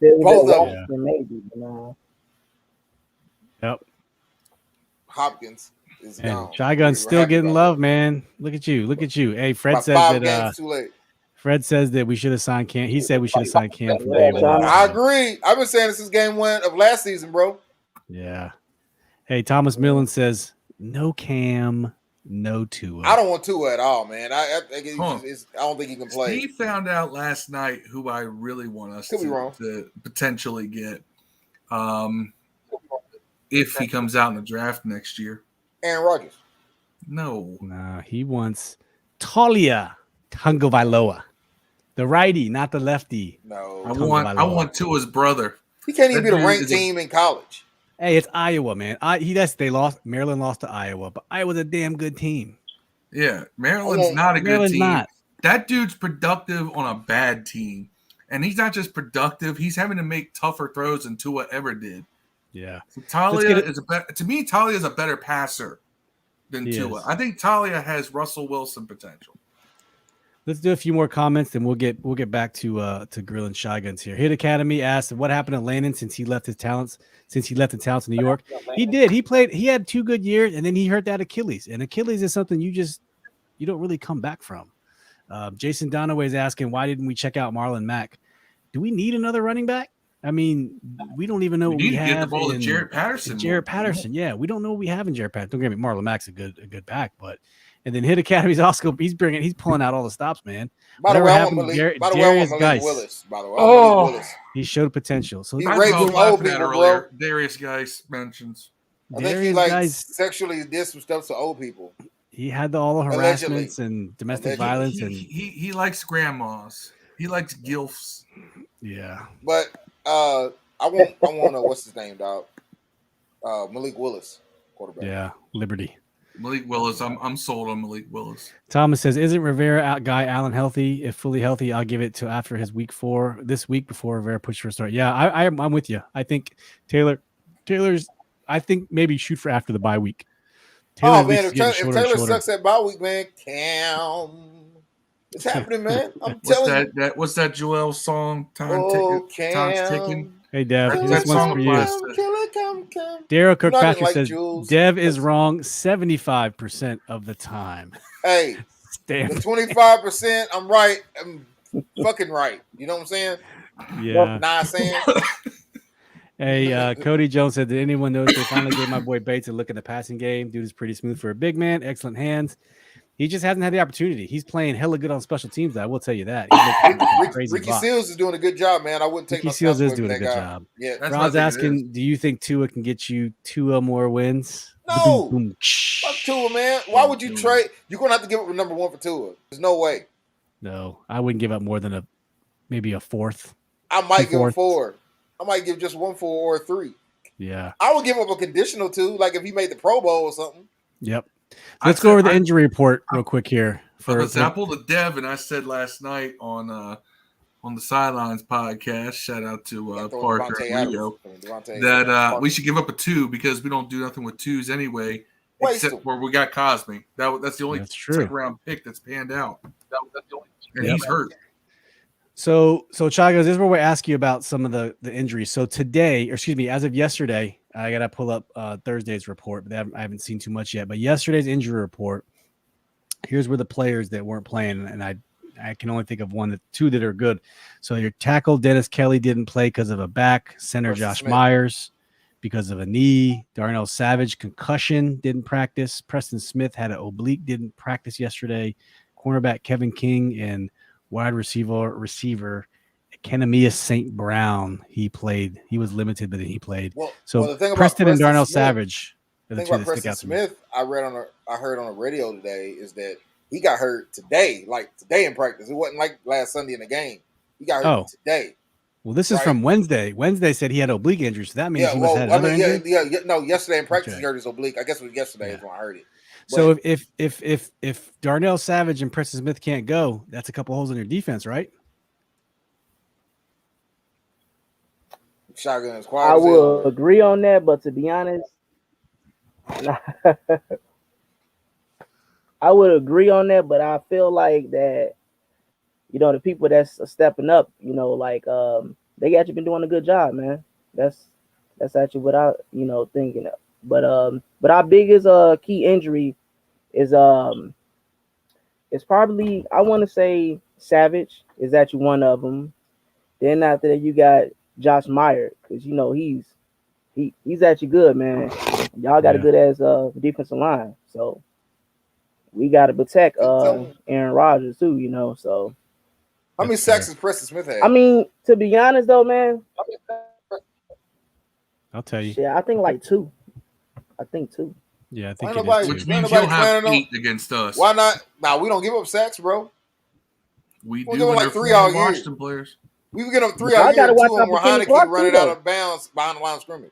Both of them. Maybe, Yep. Hopkins is gone. Chigunz still getting love, man. Look at you. Hey, Fred says that. Too late. Fred says that we should have signed Cam. He said we should have signed Cam from day one. I agree. I've been saying this is game 1 of last season, bro. Yeah. Hey, Thomas Millen says no Cam, no Tua. I don't want Tua at all, man. I don't think he can play. He found out last night who I really want us to potentially get if he comes out in the draft next year. Aaron Rodgers. No, he wants Talia Tagovailoa, the righty, not the lefty. No, I want Tua's brother. He can't even be the ranked team in college. Hey, it's Iowa, man. They lost. Maryland lost to Iowa, but Iowa's a damn good team. Yeah, Maryland's not a good team. That dude's productive on a bad team, and he's not just productive; he's having to make tougher throws than Tua ever did. Yeah, so Talia is Talia is a better passer than Tua. I think Talia has Russell Wilson potential. Let's do a few more comments, and we'll get back to grilling Chigunz here. Hit Academy asked what happened to Landon since he left the talents in New York. He did. He had 2 good years, and then he hurt that Achilles. And Achilles is something you don't really come back from. Jason Donaway is asking, why didn't we check out Marlon Mack? Do we need another running back? I mean, we don't even know what we have. Get the ball to Jarrett Patterson. Yeah, we don't know what we have in Jarrett Patterson. Don't get me, Marlon Mack's a good back, but. And then Hit Academy's also he's pulling out all the stops, man. By the way, I want Malik Willis. By the way, Willis. He showed potential. So he raped old people, bro. Darius Geis mentions. I think he sexually did some stuff to old people. He had all the harassments and domestic violence, and he likes grandmas. He likes gilfs. Yeah, but I want to know what's his name, dog. Malik Willis, quarterback. Yeah, Liberty. Malik Willis, I'm sold on Malik Willis. Thomas says, isn't Rivera guy Allen healthy? If fully healthy, I'll give it to after his week 4 this week before Rivera pushed for a start. Yeah, I'm with you. I think Taylor's. I think maybe shoot for after the bye week. If Taylor sucks at bye week, man, it's happening, man. I'm telling you. What's that Joel song? Time's ticking. Hey, Dev, this one's for you. Daryl Kirkpatrick says, Dev is wrong 75% of the time. Hey, the 25%, I'm right. I'm fucking right. You know what I'm saying? Yeah. Nah, saying. Hey, Cody Jones said, did anyone notice they finally gave my boy Bates a look at the passing game? Dude is pretty smooth for a big man. Excellent hands. He just hasn't had the opportunity. He's playing hella good on special teams. I will tell you that. Ricky Seals is doing a good job, man. I wouldn't take Ricky Seals is doing a good job. Yeah, Rod's asking, do you think Tua can get you 2 more wins? No. Fuck Tua, man. Why would you trade? You're going to have to give up number 1 for Tua. There's no way. No, I wouldn't give up more than maybe a fourth. I might give a Fourth. 4. I might give just 1 4 or 3. Yeah. I would give up a conditional 2, like if he made the Pro Bowl or something. Yep. I Let's go said- over the injury report real quick here. I pulled a Dev, and I said last night on the Sidelines podcast, shout out to Parker and Rio, that we should give up a 2 because we don't do nothing with 2s anyway, except where we got Cosme. That's the only second round pick that's panned out. That's the only, and he's hurt. So Chigunz, this is where we ask you about some of the injuries. So today, or excuse me, as of yesterday, I got to pull up Thursday's report, but I haven't seen too much yet. But yesterday's injury report, here's where the players that weren't playing, and I can only think of two that are good. So your tackle, Dennis Kelly, didn't play because of a back. Center, Josh Myers, because of a knee. Darnell Savage, concussion, didn't practice. Preston Smith had an oblique, didn't practice yesterday. Cornerback Kevin King and wide receiver Kenemius St. Brown. He played. He was limited, but then he played. Well, so the thing about Preston and Darnell Smith, Savage. The thing about Preston Smith, I heard on the radio today is that he got hurt today, like today in practice. It wasn't like last Sunday in the game. He got hurt today. Well, this is from Wednesday. Wednesday said he had oblique injury, so that means he must have had another injury. No, yesterday in practice he hurt his oblique. I guess it was yesterday is when I heard it. But, so if Darnell Savage and Preston Smith can't go, that's a couple holes in your defense, right? Shotgun is I will agree on that, but to be honest, I would agree on that, but I feel like that, the people that's stepping up, like they actually been doing a good job, man. That's actually what I, thinking of. But our biggest key injury is it's probably, I want to say Savage is actually one of them. Then after that you got Josh Meyer, because he's actually good, man. Y'all got a good ass defensive line, so we got to protect Aaron Rodgers too, So how many sacks does Preston Smith have? I mean, to be honest though, man, I'll tell you. Yeah, I think like 2. I think 2. Yeah, I think which means you'll have 8 against us. Why not? Nah, we don't give up sacks, bro. We do when like 3 all year. Washington players. We get up 3 all year. 2 of them were Heineke running out of bounds behind the line of scrimmage.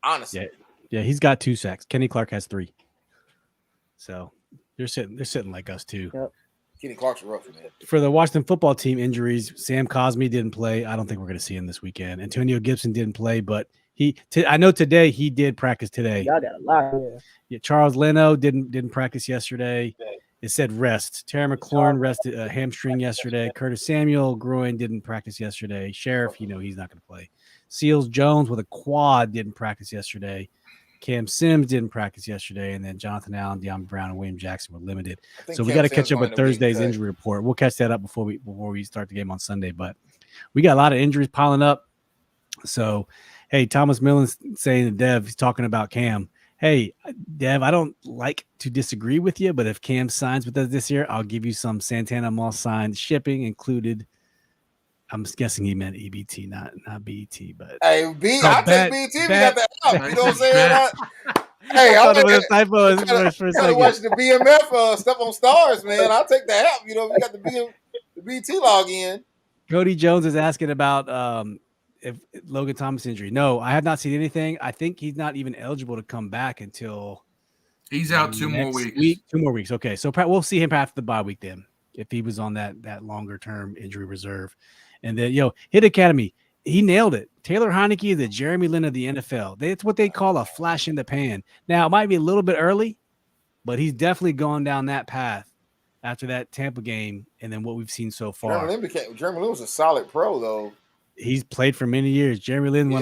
Honestly. Yeah, he's got 2 sacks. Kenny Clark has 3. So they're sitting like us too. Yep. Kenny Clark's rough, man. For the Washington football team injuries, Sam Cosmi didn't play. I don't think we're going to see him this weekend. Antonio Gibson didn't play, but I know today he did practice today. Y'all got a lot here. Yeah, Charles Leno didn't practice yesterday. It said rest. Terry McLaurin rested a hamstring yesterday. Curtis Samuel groin didn't practice yesterday. Sheriff, he's not going to play. Seals Jones with a quad didn't practice yesterday. Cam Sims didn't practice yesterday, and then Jonathan Allen, De'Ami Brown, and William Jackson were limited. So we got to catch up with Thursday's injury report. We'll catch that up before we start the game on Sunday. But we got a lot of injuries piling up. So, hey, Thomas Millen's saying to Dev, he's talking about Cam. Hey, Dev, I don't like to disagree with you, but if Cam signs with us this year, I'll give you some Santana Moss signed, shipping included. I'm guessing he meant EBT, not BET, but hey, I'll take BET. We got that up. You know what I'm saying? Hey, I thought it was a typo for a second. Watching the BMF stuff on Stars, man. I'll take the app. We got the BET login. Cody Jones is asking about if Logan Thomas injury. No, I have not seen anything. I think he's not even eligible to come back until he's out 2 more weeks. 2 more weeks. Okay, so we'll see him after the bye week then, if he was on that longer term injury reserve. And then, Hit Academy, he nailed it. Taylor Heineke is the Jeremy Lin of the NFL. That's what they call a flash in the pan. Now, it might be a little bit early, but he's definitely gone down that path after that Tampa game and then what we've seen so far. Jeremy Lin was a solid pro, though. He's played for many years. Jeremy Lin,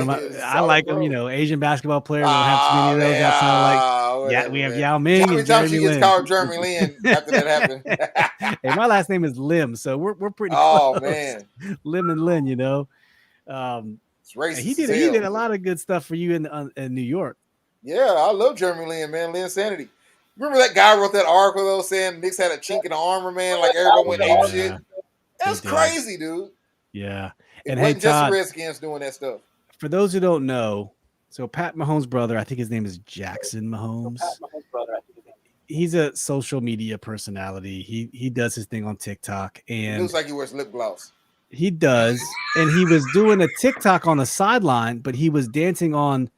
I like him, Asian basketball player. We don't have too many of those outside we have Yao Ming and Jeremy Lin. Gets called Jeremy Lin after that happened. Hey, my last name is Lim, so we're pretty close. Oh, man. Lim and Lin, it's racist. He did a lot of good stuff for you in New York. Yeah, I love Jeremy Lin, man. Lin Sanity. Remember that guy wrote that article, though, saying Knicks had a chink in the armor, man? Like, everybody went ape shit. That's crazy, dude. Yeah. And hey, Todd, just the Redskins doing that stuff. For those who don't know, so Pat Mahomes' brother, I think his name is Jackson Mahomes. he's a social media personality. He does his thing on TikTok, He and looks like he wears lip gloss. he does. And he was doing a TikTok on the sideline, but he was dancing on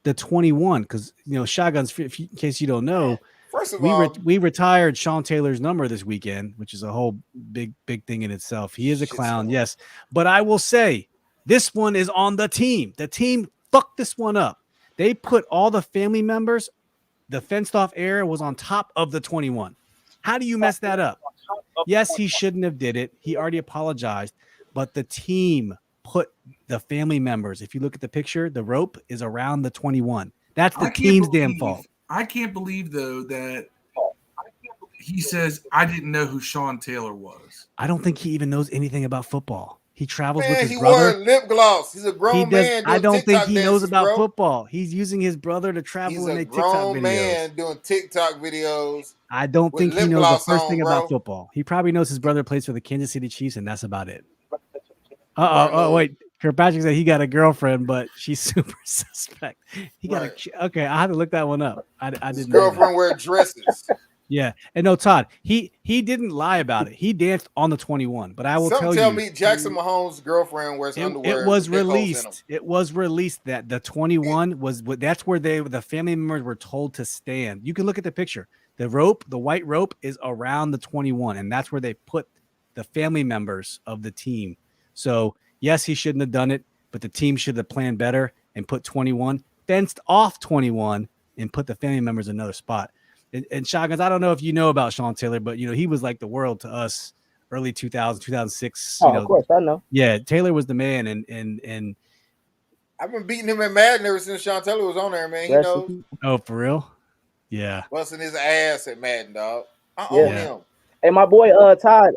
the 21 because Shotguns. In case you don't know, First of all, we retired Sean Taylor's number this weekend, which is a whole big thing in itself. He is a clown, yes, but I will say this one is on the team. The team fucked this one up. They put all the family members. The fenced off area was on top of the 21. How do you mess that up? Yes, he shouldn't have did it. He already apologized, but the team put the family members. If you look at the picture, the rope is around the 21. That's the team's damn fault. I can't believe though that he says I didn't know who Sean Taylor was. I don't think he even knows anything about football. He travels with his he brother. wore lip gloss. He's a grown man. I don't think he knows dances, about bro. football. He's using his brother to travel and make TikTok videos. He's a grown man doing TikTok videos. I don't think he knows the first thing bro. about football. He probably knows his brother plays for the Kansas City Chiefs, and that's about it. Oh, wait. Kirkpatrick said he got a girlfriend, but she's super suspect. Okay, I had to look that one up. I didn't. His girlfriend wear dresses. Yeah, and no, Todd, he didn't lie about it. He danced on the 21, but I will tell me Jackson Mahomes' girlfriend wears underwear. It was released. It was released that the 21 was. That's where the family members were told to stand. You can look at the picture. The rope, the white rope, is around the 21, and that's where they put the family members of the team. So yes, he shouldn't have done it, but the team should have planned better and put 21, fenced off 21, and put the family members in another spot. And Shotguns, I don't know if you know about Sean Taylor, but he was like the world to us early 2000, 2006. Of course, I know. Yeah, Taylor was the man, and I've been beating him in Madden ever since Sean Taylor was on there, man. He knows. Oh, for real? Yeah. Busting his ass at Madden, dog. I own him. And my boy Todd,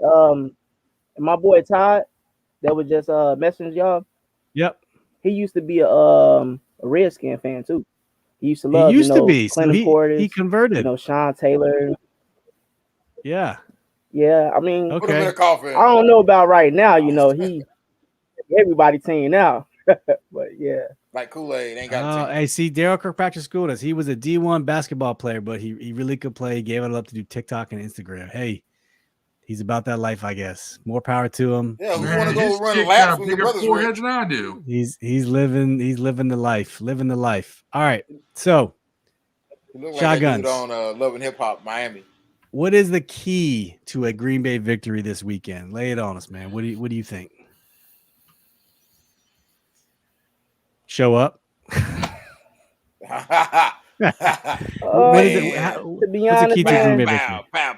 that was just messaging y'all. Yep. He used to be a Redskin fan too. He used to love. He used to be. Clinton So Portis, he converted. Sean Taylor. Yeah. Yeah. I mean, Put him in a coffin. I don't know about right now. He everybody team now. But yeah. Like Kool-Aid ain't got. Hey, see, Daryl Kirkpatrick schooled us. He was a D1 basketball player, but he really could play. He gave it up to do TikTok and Instagram. Hey, he's about that life, I guess. More power to him. Yeah, who want to go run laps with your brother's foreheads than I do. He's living the life. All right, so Shotguns like on Love and Hip Hop Miami. What is the key to a Green Bay victory this weekend? Lay it on us, man. What do you think? Show up. To be honest, what's the key to Green Bay victory? Pow.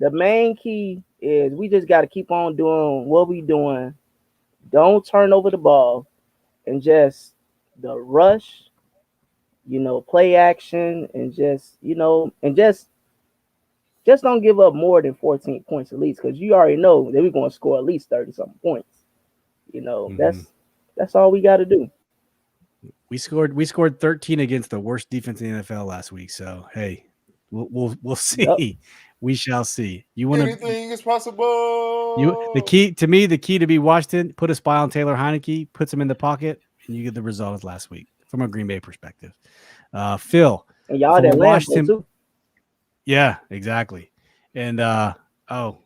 The main key is we just got to keep on doing what we doing. Don't turn over the ball, and just the rush, play action, and just don't give up more than 14 points at least, because you already know that we're going to score at least 30-something points. That's all we got to do. We scored 13 against the worst defense in the NFL last week. So hey, we'll see. Yep. We shall see. Anything is possible. The key to be Washington, put a spy on Taylor Heineke, puts him in the pocket, and you get the result of last week from a Green Bay perspective. Phil, and y'all that Washington too. Yeah, exactly. And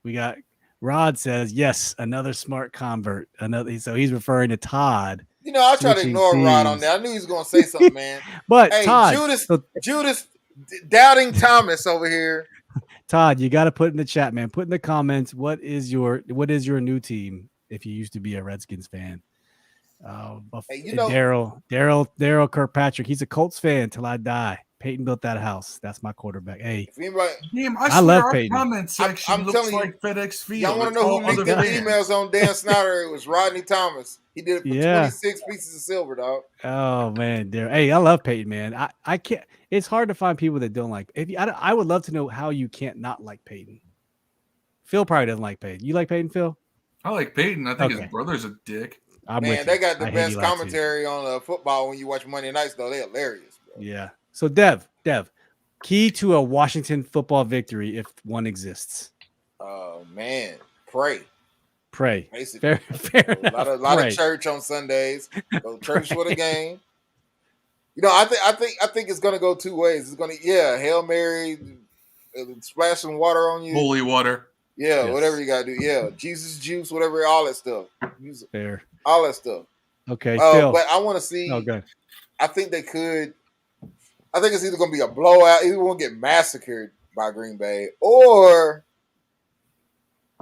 we got Rod says yes, another smart convert. So he's referring to Todd. I try to ignore Rod on that. I knew he was going to say something, man. But hey, Todd, Judas doubting Thomas over here. Todd, you got to put in the chat, man. Put in the comments what is your new team if you used to be a Redskins fan. Daryl Kirkpatrick. He's a Colts fan till I die. Peyton built that house. That's my quarterback. Hey, I love Peyton. Comment section I'm looks telling you, like FedEx Field. Y'all want to know who leaked the emails on Dan Snyder? It was Rodney Thomas. He did it for 26 pieces of silver, dog. Oh man, hey, I love Peyton, man. I can't. It's hard to find people that don't like. I would love to know how you can't not like Peyton. Phil probably doesn't like Peyton. You like Peyton, Phil? I like Peyton. I think his brother's a dick. Man, they got the best commentary on football when you watch Monday nights, though. They're hilarious, bro. Yeah. So Dev, key to a Washington football victory if one exists. Oh man, pray. Basically. Fair a lot of church on Sundays. Go to church for the game. I think it's gonna go two ways. It's gonna Hail Mary, splash some water on you, Holy water. Yeah, Yes. whatever you gotta do. Yeah, Jesus juice, whatever, all that stuff. Fair. All that stuff. Okay, Phil. But I want to see. Okay. I think they could. I think it's either gonna be a blowout, either we'll get massacred by Green Bay, or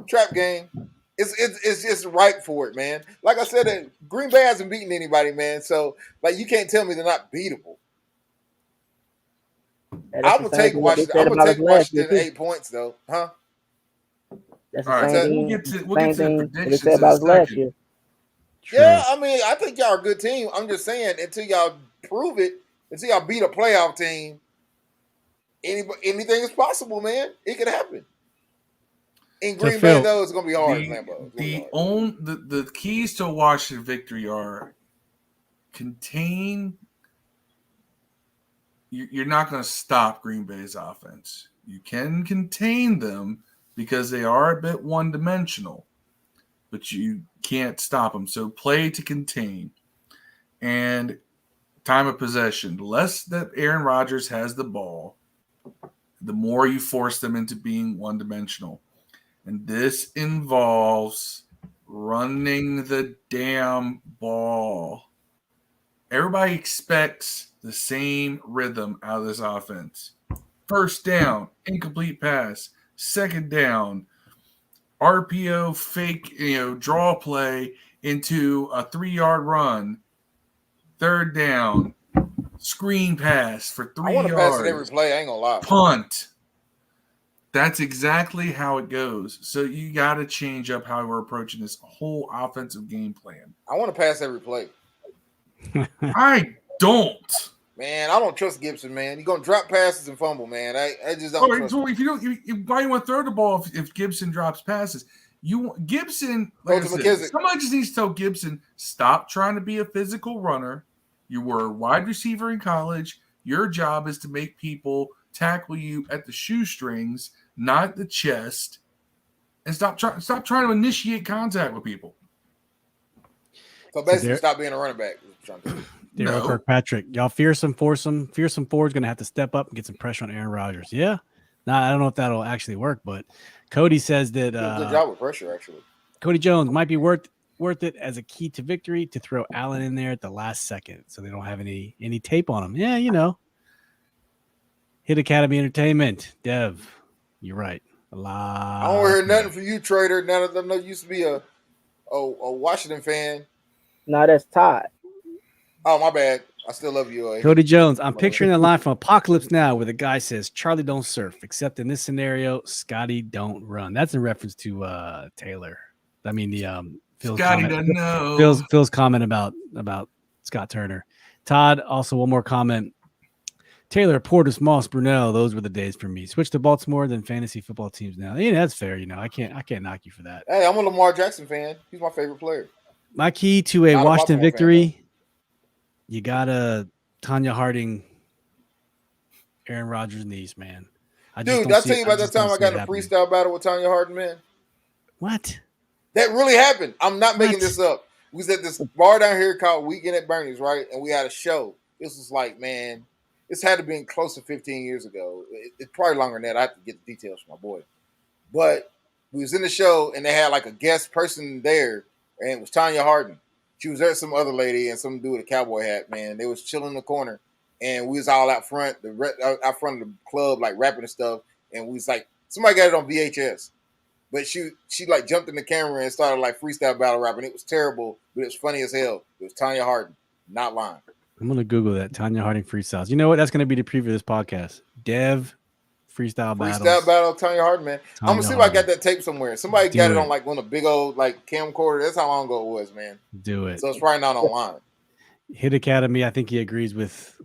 trap game. It's just ripe for it, man. Like I said, Green Bay hasn't beaten anybody, man. So like you can't tell me they're not beatable. I'm gonna take Washington. I'm gonna take Washington 8 points though, huh? That's All right, the same we'll get to thing they predictions said in a about last second. year. Yeah, I mean, I think y'all are a good team. I'm just saying, until y'all prove it, until y'all beat a playoff team, anything is possible, man. It could happen. In Green Bay, though, it's gonna be hard. The keys to a Washington victory are contain. You're not going to stop Green Bay's offense. You can contain them because they are a bit one-dimensional, but you can't stop them. So play to contain. And time of possession. The less that Aaron Rodgers has the ball, the more you force them into being one-dimensional. And this involves running the damn ball. Everybody expects the same rhythm out of this offense. First down, incomplete pass. Second down, RPO, fake, draw play into a 3-yard run. Third down, screen pass for 3 yards. I want to pass it every play. I ain't gonna lie. Punt. That's exactly how it goes. So you got to change up how we're approaching this whole offensive game plan. I want to pass every play. I don't. Man, I don't trust Gibson, man. You're going to drop passes and fumble, man. I just don't trust so if you don't, why you want to throw the ball if Gibson drops passes? Gibson, like I said, somebody just needs to tell Gibson, stop trying to be a physical runner. You were a wide receiver in college. Your job is to make people tackle you at the shoestrings, not the chest, and stop trying to initiate contact with people. So basically, stop being a running back. Daryl Kirkpatrick, y'all fearsome foursome. Fearsome Ford's going to have to step up and get some pressure on Aaron Rodgers. Yeah. Now, I don't know if that'll actually work, but Cody says that good job with pressure, actually. Cody Jones might be worth it as a key to victory to throw Allen in there at the last second so they don't have any tape on him. Yeah, Hit Academy Entertainment. Dev, you're right. A lot. I don't hear nothing from you, Trader. Now that I know you used to be a Washington fan. No, that's Todd. Oh, my bad. I still love you. Cody Jones, I'm picturing a line from Apocalypse Now where the guy says, Charlie don't surf, except in this scenario, Scotty don't run. That's in reference to Taylor. I mean, Phil's Scotty comment, doesn't know. Phil's comment about Scott Turner. Todd, also one more comment. Taylor, Portis, Moss, Brunell, those were the days for me. Switch to Baltimore, then fantasy football teams now. Yeah, that's fair. I can't knock you for that. Hey, I'm a Lamar Jackson fan. He's my favorite player. My key to a Washington victory, you gotta Tanya Harding, Aaron Rodgers' knees, man. Dude, I tell you about that time I got in a freestyle battle with Tanya Harding, man. What? That really happened. I'm not making this up. We was at this bar down here called Weekend at Bernie's, right? And we had a show. This was like, man, this had to be close to 15 years ago. It's probably longer than that. I have to get the details from my boy. But we was in the show, and they had like a guest person there, and it was Tanya Harding. She was there with some other lady and some dude with a cowboy hat, man. They was chilling in the corner, and we was all out front, out front of the club, like rapping and stuff. And we was like, somebody got it on VHS. But she like jumped in the camera and started like freestyle battle rapping. It was terrible, but it was funny as hell. It was Tanya Harding, not lying. I'm going to Google that. Tanya Harding freestyles. You know what? That's going to be the preview of this podcast. Dev freestyle battle. Freestyle battle of Tanya Harding, man. I'm going to see if I got that tape somewhere. Somebody got it on like one of the big old like camcorder. That's how long ago it was, man. Do it. So it's probably not online. Hit Academy, I think he agrees with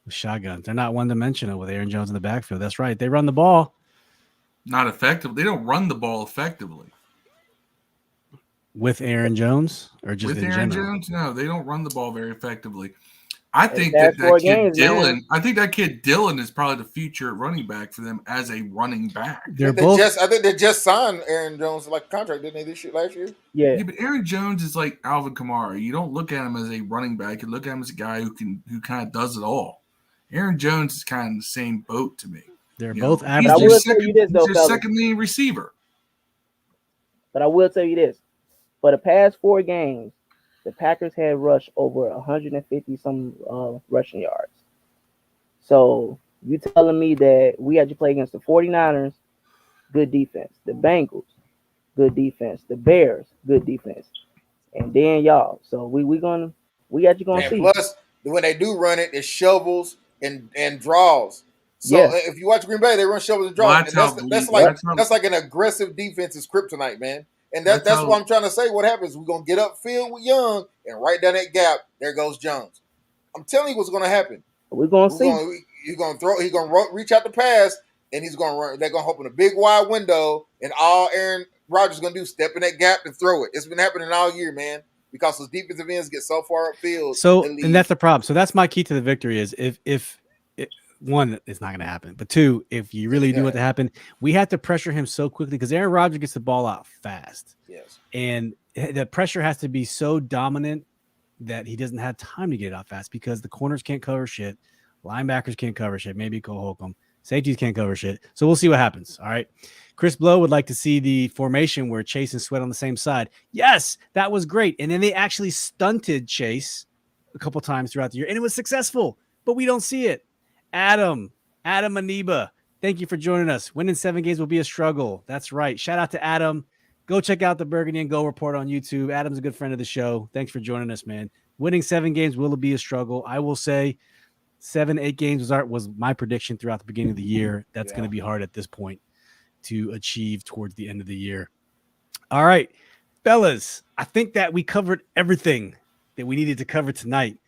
shotguns. They're not one-dimensional with Aaron Jones in the backfield. That's right. They run the ball. Not effective. They don't run the ball effectively. With Aaron Jones or just with in Aaron general? Jones? No, they don't run the ball very effectively. I In think the past that 4 kid games, Dylan. man. I think that kid Dylan is probably the future running back for them as a running back. They're both. I think they just signed Aaron Jones like a contract, didn't they? This year, last year. Yeah. Yeah, but Aaron Jones is like Alvin Kamara. You don't look at him as a running back. You look at him as a guy who kind of does it all. Aaron Jones is kind of in the same boat to me. They're You both know, averaging. I will he's tell you this, though, their fellas. second leading receiver. But I will tell you this: for the past 4 games, the Packers had rushed over 150 some rushing yards. So you telling me that we had to play against the 49ers, good defense, the Bengals, good defense, the Bears, good defense, and then y'all. So we gonna And see. plus, when they do run it, it's shovels and draws. So Yeah. if you watch Green Bay, they run shovels and draws. Well, And that's like an aggressive defense's kryptonite, man. And that's what I'm trying to say. What happens? We're gonna get upfield with Young and right down that gap. There goes Jones. I'm telling you what's gonna happen. We're gonna see. He's gonna reach out the pass, and he's gonna run. They're gonna open a big wide window, and all Aaron Rodgers gonna do step in that gap and throw it. It's been happening all year, man. Because those defensive ends get so far upfield. So, and that's the problem. So that's my key to the victory is if one, it's not going to happen. But two, if you really do want to happen, we have to pressure him so quickly because Aaron Rodgers gets the ball out fast. Yes. And the pressure has to be so dominant that he doesn't have time to get it out fast because the corners can't cover shit. Linebackers can't cover shit. Maybe Cole Holcomb. Safeties can't cover shit. So we'll see what happens. All right. Chris Blow would like to see the formation where Chase and Sweat on the same side. Yes, that was great. And then they actually stunted Chase a couple times throughout the year, and it was successful, but we don't see it. Adam Aniba, thank you for joining us. Winning 7 games will be a struggle. That's right. Shout out to Adam. Go check out the Burgundy and Gold report on YouTube. Adam's a good friend of the show. Thanks for joining us, man. Winning 7 games will be a struggle. I will say 7-8 games was my prediction throughout the beginning of the year. That's going to be hard at this point to achieve towards the end of the year. All right, fellas, I think that we covered everything that we needed to cover tonight.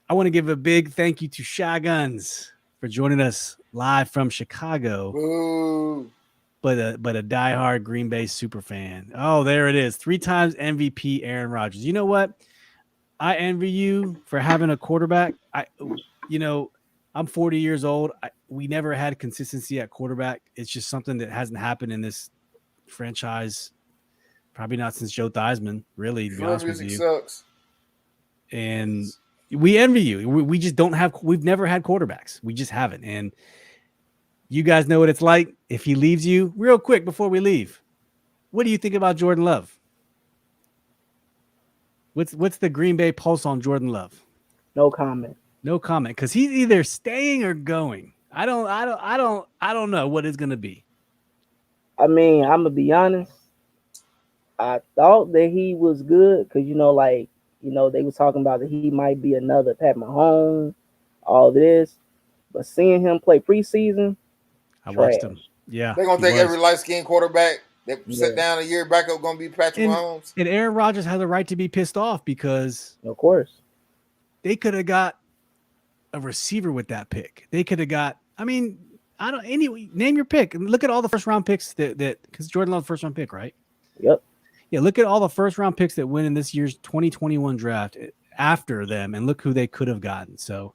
I want to give a big thank you to Chigunz for joining us live from Chicago. Ooh. But a diehard Green Bay super fan. Oh, there it is. 3 times MVP Aaron Rodgers. You know what? I envy you for having a quarterback. I'm 40 years old. We never had consistency at quarterback. It's just something that hasn't happened in this franchise, probably not since Joe Theismann, really, to be honest with you. Sucks. And we envy you. We just don't have – we've never had quarterbacks. We just haven't. And you guys know what it's like if he leaves you. Real quick before we leave, what do you think about Jordan Love? What's the Green Bay pulse on Jordan Love? No comment. No comment, because he's either staying or going. I don't know what it's gonna be. I mean, I'm gonna be honest. I thought that he was good because they was talking about that he might be another Pat Mahomes, all this. But seeing him play preseason, I watched him. Yeah, they're gonna think every light-skinned quarterback that sat down a year back up gonna be Patrick Mahomes. And Aaron Rodgers has a right to be pissed off because, of course, they could have got a receiver with that pick. They could have got. I mean, name your pick and look at all the first round picks that because Jordan Love's first round pick, right? Yep. Yeah, look at all the first round picks that went in this year's 2021 draft after them, and look who they could have gotten. So,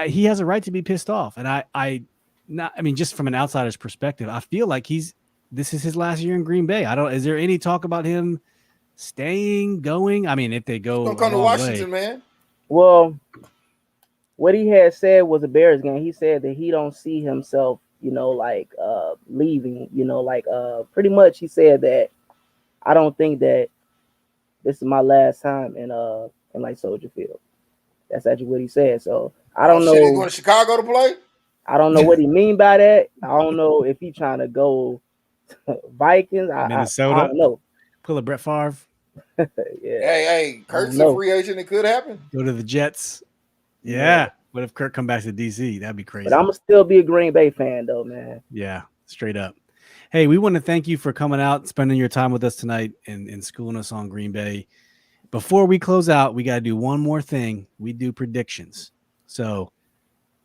he has a right to be pissed off, and just from an outsider's perspective, I feel like this is his last year in Green Bay. Is there any talk about him staying, going? I mean, if they go, don't come to Washington, man. Well, what he had said was a Bears game. He said that he don't see himself, leaving. Pretty much he said that I don't think that this is my last time in Soldier Field. That's actually what he said. So I don't know. He's going to Chicago to play? I don't know what he mean by that. I don't know if he's trying to go to Vikings. Minnesota. I don't know. Pull a Brett Favre. Yeah. Hey, Kurt's a free agent. It could happen. Go to the Jets. Yeah. What if Kurt come back to DC? That'd be crazy. But I'm gonna still be a Green Bay fan, though, man. Yeah, straight up. Hey, we want to thank you for coming out, spending your time with us tonight, and schooling us on Green Bay. Before we close out, we got to do one more thing. We do predictions. So,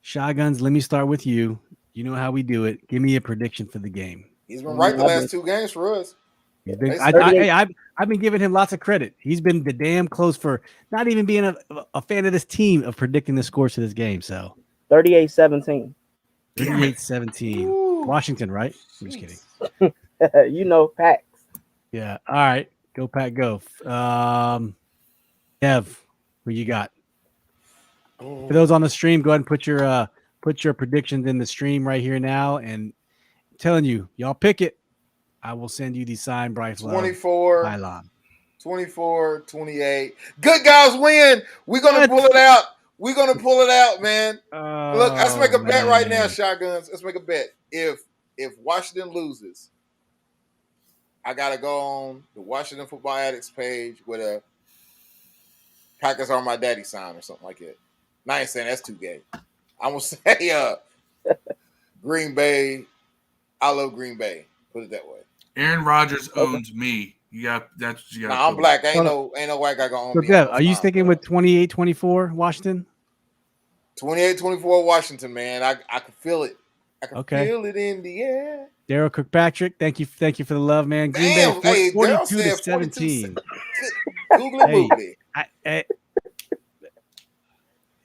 Chigunz, let me start with you. You know how we do it. Give me a prediction for the game. He's been right the last 2 games for us. I've been giving him lots of credit. He's been the damn close for not even being a fan of this team of predicting the scores to this game. So 38-17. 38-17. Washington, right? I'm just kidding. You know, Packs. Yeah. All right. Go, Pack, go. Ev, who you got? For those on the stream, go ahead and put your predictions in the stream right here now. And I'm telling you, y'all pick it. I will send you the signed Bryce Love 24-28. Good guys win. We're gonna pull it out. We're gonna pull it out, man. Look, let's make a bet right now, Shotguns. Let's make a bet. If Washington loses, I gotta go on the Washington Football Addicts page with a Packers are my daddy sign or something like that. And I ain't saying that's too gay. I'm gonna say Green Bay. I love Green Bay. Put it that way. Aaron Rodgers owns me. You got that's what you got. Nah, I'm black. Ain't no white guy gonna own so me. Dev, are you sticking with 28-24 Washington? 28-24 Washington, man. I can feel it. I can Okay. feel it in the air. Daryl Kirkpatrick, thank you for the love, man. Green Damn, Bay, hey, Daryl said 42-17. Google it, movie.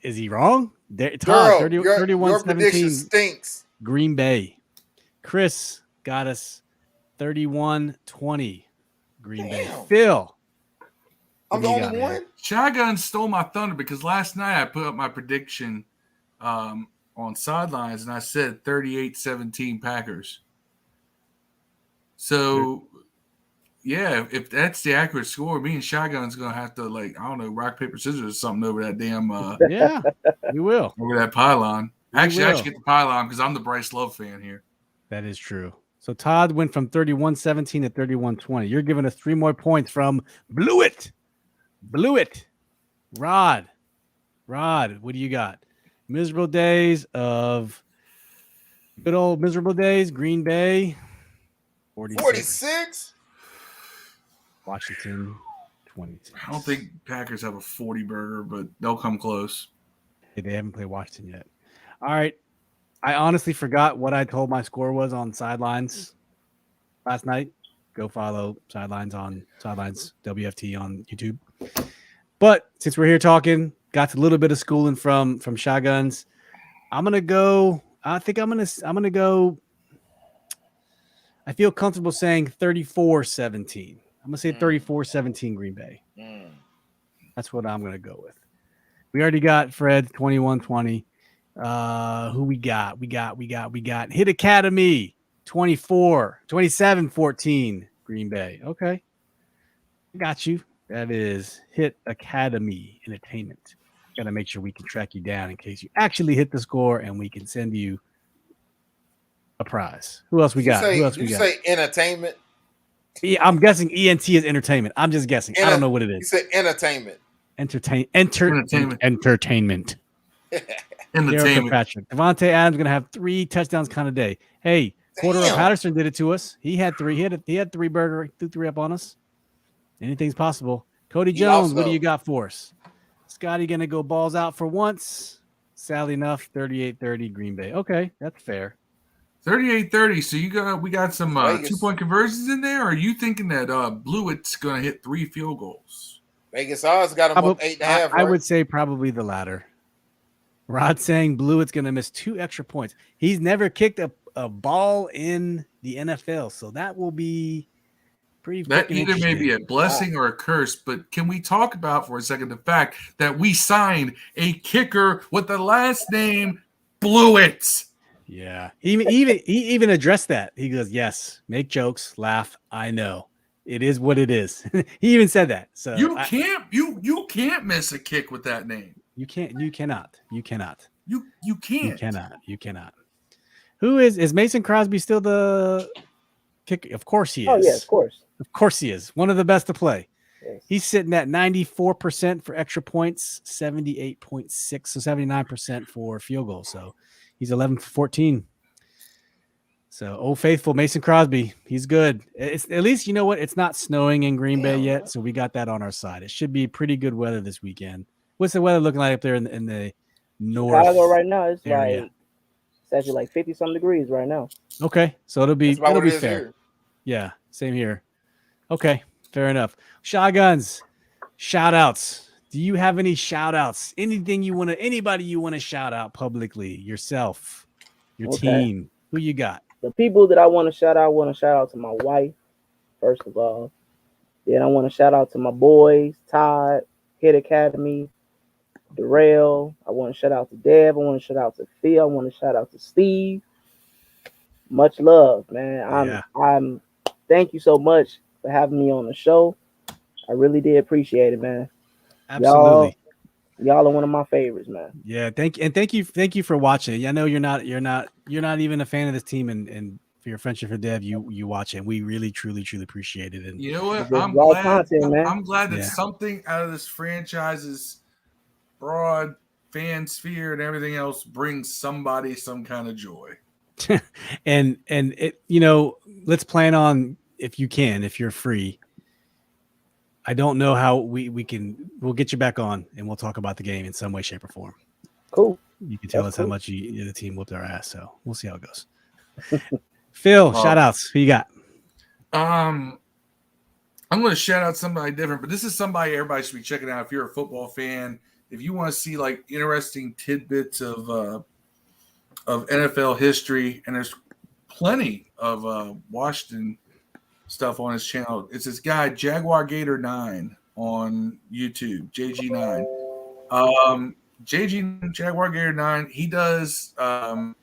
Is he wrong? Girl, 31-17. your prediction stinks. Green Bay. Chris got us 31-20. Green Bay. Phil. I'm the only one. Chigunz stole my thunder because last night I put up my prediction on sidelines and I said 38-17 Packers. So, yeah, if that's the accurate score, me and Shotgun's going to have to, rock, paper, scissors or something over that damn yeah, we will. Over that pylon. Actually, I should get the pylon because I'm the Bryce Love fan here. That is true. So Todd went from 31-17 to 31-20. You're giving us 3 more points from Blew It. Rod, what do you got? Miserable days of good old miserable days. Green Bay, 46. Washington, 26. I don't think Packers have a 40 burger, but they'll come close. They haven't played Washington yet. All right. I honestly forgot what I told my score was on Sidelines last night. Go follow Sidelines on Sidelines WFT on YouTube. But since we're here talking, got a little bit of schooling from Shotguns. I'm gonna go. I think I'm gonna go. I feel comfortable saying 34-17. I'm gonna say 34-17 Green Bay. That's what I'm gonna go with. We already got Fred 21-20. Who we got? We got Hit Academy 27-14 Green Bay. Okay. I got you. That is Hit Academy Entertainment. Got to make sure we can track you down in case you actually hit the score and we can send you a prize. Who else we got? Did you say entertainment? Yeah, I'm guessing ENT is entertainment. I'm just guessing. I don't know what it is. You said entertainment. Entertainment. Entertainment. Patrick. Devontae Adams going to have 3 touchdowns kind of day. Hey, Cordero Patterson did it to us. He had 3. He had 3 burger, 3 up on us. Anything's possible. Cody Jones, what do you got for us? Scotty going to go balls out for once. Sadly enough, 38-30 Green Bay. Okay, that's fair. 38-30. So we got some 2-point conversions in there, or are you thinking that Blewett's going to hit 3 field goals? Vegas odds got him up 8.5. Right? I would say probably the latter. Rod saying Blewett's going to miss 2 extra points. He's never kicked a ball in the NFL, so that will be pretty. That either may be a blessing or a curse. But can we talk about for a second the fact that we signed a kicker with the last name Blewett? Yeah, he even addressed that. He goes, "Yes, make jokes, laugh. I know it is what it is." He even said that. So you can't miss a kick with that name. You cannot. You can't. You cannot. Who is Mason Crosby still the kicker? Of course he is. Oh yeah, of course. Of course he is. One of the best to play. Yes. He's sitting at 94% for extra points, 78.6, so 79% for field goals. So he's 11 for 14. So, old faithful Mason Crosby, he's good. It's at least, you know what? It's not snowing in Green Bay yet, so we got that on our side. It should be pretty good weather this weekend. What's the weather looking like up there in the north? Chicago right now, it's area. like it's actually like 50 some degrees right now. Okay, so it'll be fair. Here. Yeah, same here. Okay, fair enough. Shotguns, shout outs. Do you have any shout outs? Anybody you want to shout out publicly? Yourself, your Okay. team. Who you got? The people that I want to shout out to my wife, first of all. Then I want to shout out to my boys, Todd, Hit Academy, Darrell. I want to shout out to Dev. I want to shout out to Phil. I want to shout out to Steve. Much love, man. I'm thank you so much for having me on the show. I really did appreciate it, man. Absolutely. Y'all are one of my favorites, man. Yeah, thank you for watching. I know you're not even a fan of this team, and for your friendship for Dev, you watch it. We really truly appreciate it. And You know what? There's I'm raw glad. content, man. I'm glad that Yeah. something out of this franchise's broad fan sphere and everything else brings somebody some kind of joy. and it, let's plan on, if you're free. I don't know how we'll get you back on and we'll talk about the game in some way, shape, or form. Cool. You can tell That's us how cool. much the team whooped our ass. So we'll see how it goes. Phil, shout outs. Who you got? I'm going to shout out somebody different, but this is somebody everybody should be checking out if you're a football fan. If you want to see like interesting tidbits of NFL history, and there's plenty of Washington stuff on his channel. It's this guy Jaguar Gator 9 on YouTube, JG9. Jaguar Gator 9. He does NFL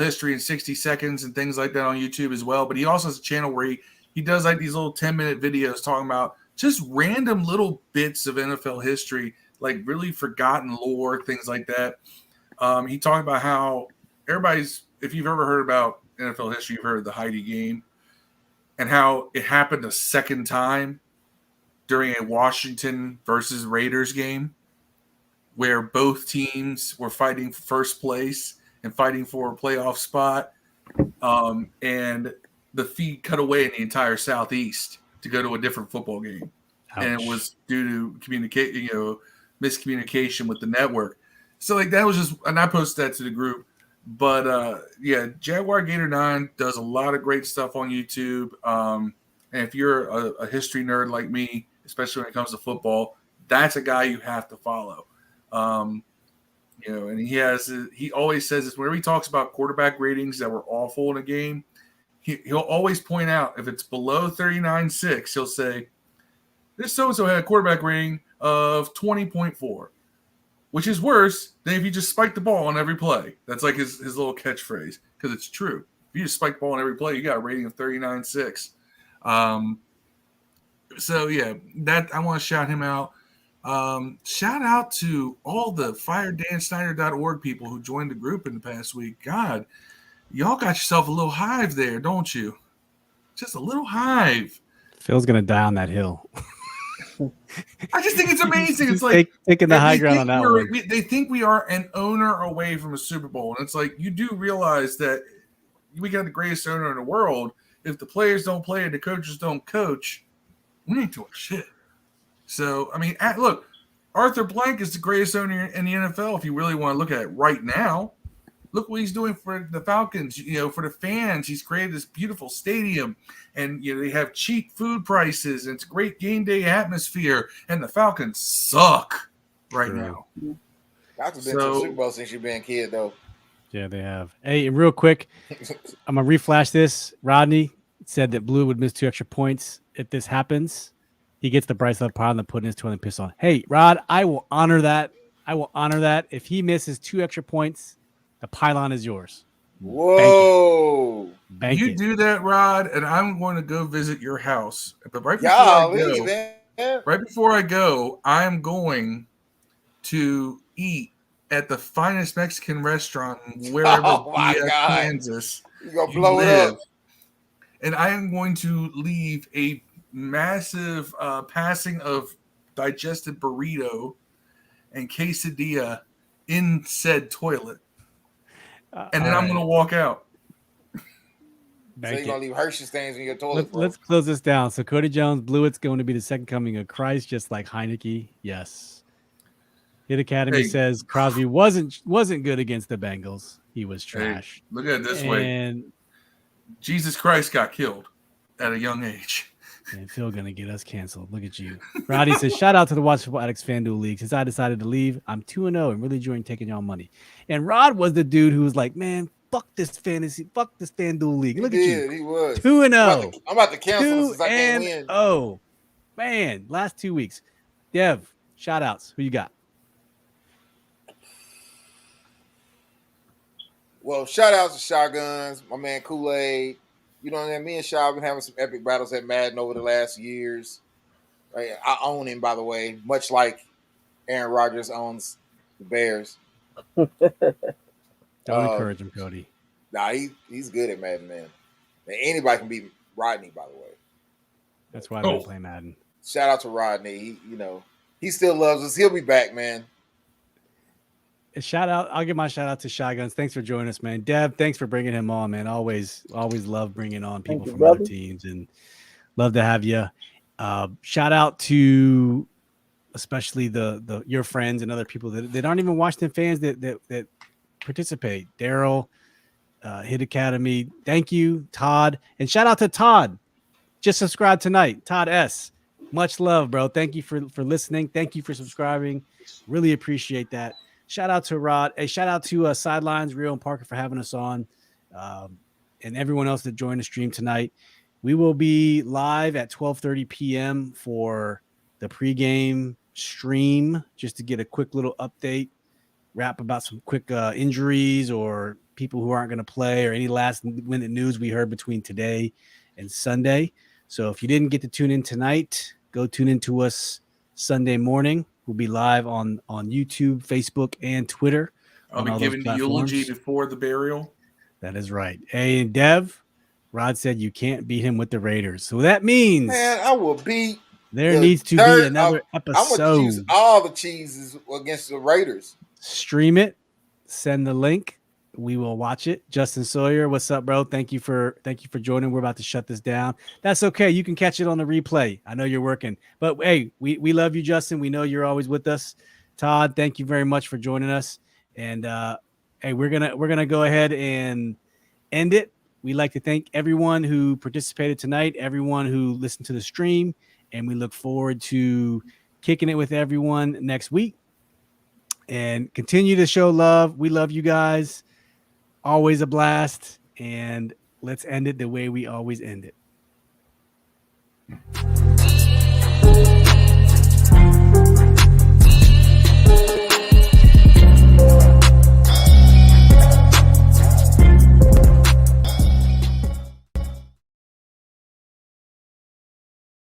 history in 60 seconds and things like that on YouTube as well. But he also has a channel where he does like these little 10-minute videos talking about just random little bits of NFL history, like really forgotten lore, things like that. He talked about how if you've ever heard about NFL history, you've heard of the Heidi game and how it happened a second time during a Washington versus Raiders game where both teams were fighting for first place and fighting for a playoff spot. And the feed cut away in the entire Southeast to go to a different football game. Ouch. And it was due to miscommunication with the network. So like that was just, and I posted that to the group. But Jaguar Gator 9 does a lot of great stuff on YouTube. And if you're a history nerd like me, especially when it comes to football, that's a guy you have to follow. And he always says this whenever he talks about quarterback ratings that were awful in a game. He'll always point out if it's below 39.6, he'll say, this so-and-so had a quarterback rating of 20.4, which is worse than if you just spike the ball on every play. That's like his little catchphrase, because it's true. If you just spike the ball on every play, you got a rating of 39.6. That I want to shout him out. Shout out to all the FireDanSnyder.org people who joined the group in the past week. God, y'all got yourself a little hive there, don't you? Just a little hive. Phil's gonna die on that hill. I just think it's amazing. It's like taking the high ground on that one. They think we are an owner away from a Super Bowl, and it's like you do realize that we got the greatest owner in the world. If the players don't play and the coaches don't coach, we ain't doing shit. So I mean, look, Arthur Blank is the greatest owner in the NFL. If you really want to look at it right now, look what he's doing for the Falcons. For the fans, he's created this beautiful stadium, and they have cheap food prices, and it's a great game day atmosphere. And the Falcons suck right now. Falcons been to the Super Bowl since you've been a kid, though. Yeah, they have. Hey, real quick, I'm gonna reflash this. Rodney said that Blue would miss 2 extra points if this happens. He gets the Bryce Love pile and put in his toilet and piss on. Hey, Rod, I will honor that. If he misses 2 extra points, the pylon is yours. Whoa! Bank You it. do that, Rod, and I'm going to go visit your house. But right before I go, I'm going to eat at the finest Mexican restaurant wherever Kansas You're going to blow it up. And I am going to leave a massive passing of digested burrito and quesadilla in said toilet. And then I'm going to walk out. So you're going to leave Hershey stains in your toilet. Let's close this down. So Cody Jones, Blewett's going to be the second coming of Christ, just like Heineke. Yes. Hit Academy says Crosby wasn't good against the Bengals. He was trash. Look at it this way. Jesus Christ got killed. at a young age. And Phil gonna get us canceled. Look at you. Roddy says, shout out to the Watch Football Addicts FanDuel League. Since I decided to leave, I'm 2-0 and really enjoying taking y'all money. And Rod was the dude who was like, man, fuck this FanDuel League. Look at you. He was 2-0. I'm about to cancel since I can't win. Oh, man. Last 2 weeks. Dev, shout outs. Who you got? Well, shout out to Chigunz, my man Kool-Aid. You know what I mean? Me and Shaw have been having some epic battles at Madden over the last years. Right? I own him, by the way, much like Aaron Rodgers owns the Bears. Don't encourage him, Cody. Nah, he's good at Madden, man. And anybody can beat Rodney, by the way. That's why I don't play Madden. Shout out to Rodney. He still loves us. He'll be back, man. Shout out. I'll give my shout out to Chigunz. Thanks for joining us, man. Deb, thanks for bringing him on, man. Always love bringing on people from other teams and love to have you. Shout out to especially the your friends and other people that aren't even Washington fans that participate. Daryl, Hit Academy. Thank you, Todd. And shout out to Todd. Just subscribe tonight. Todd S. Much love, bro. Thank you for listening. Thank you for subscribing. Really appreciate that. Shout out to Rod. Hey, shout out to Sidelines, Rio and Parker for having us on, and everyone else that joined the stream tonight. We will be live at 12:30 p.m. for the pregame stream, just to get a quick little update, rap about some quick injuries or people who aren't going to play or any last-minute news we heard between today and Sunday. So if you didn't get to tune in tonight, go tune in to us Sunday morning. We'll be live on YouTube, Facebook, and Twitter. I'll be giving the eulogy before the burial. That is right. Hey, Dev, Rod said you can't beat him with the Raiders. So that means, man, I will beat. There needs to be another episode. I'm going to use all the cheeses against the Raiders. Stream it. Send the link. We will watch it. Justin Sawyer, what's up, bro? Thank you for joining. We're about to shut this down. That's okay. You can catch it on the replay. I know you're working, but hey, we love you, Justin. We know you're always with us. Todd, thank you very much for joining us. And hey, we're gonna go ahead and end it. We'd like to thank everyone who participated tonight, everyone who listened to the stream, and we look forward to kicking it with everyone next week. And continue to show love. We love you guys. Always a blast, and let's end it the way we always end it.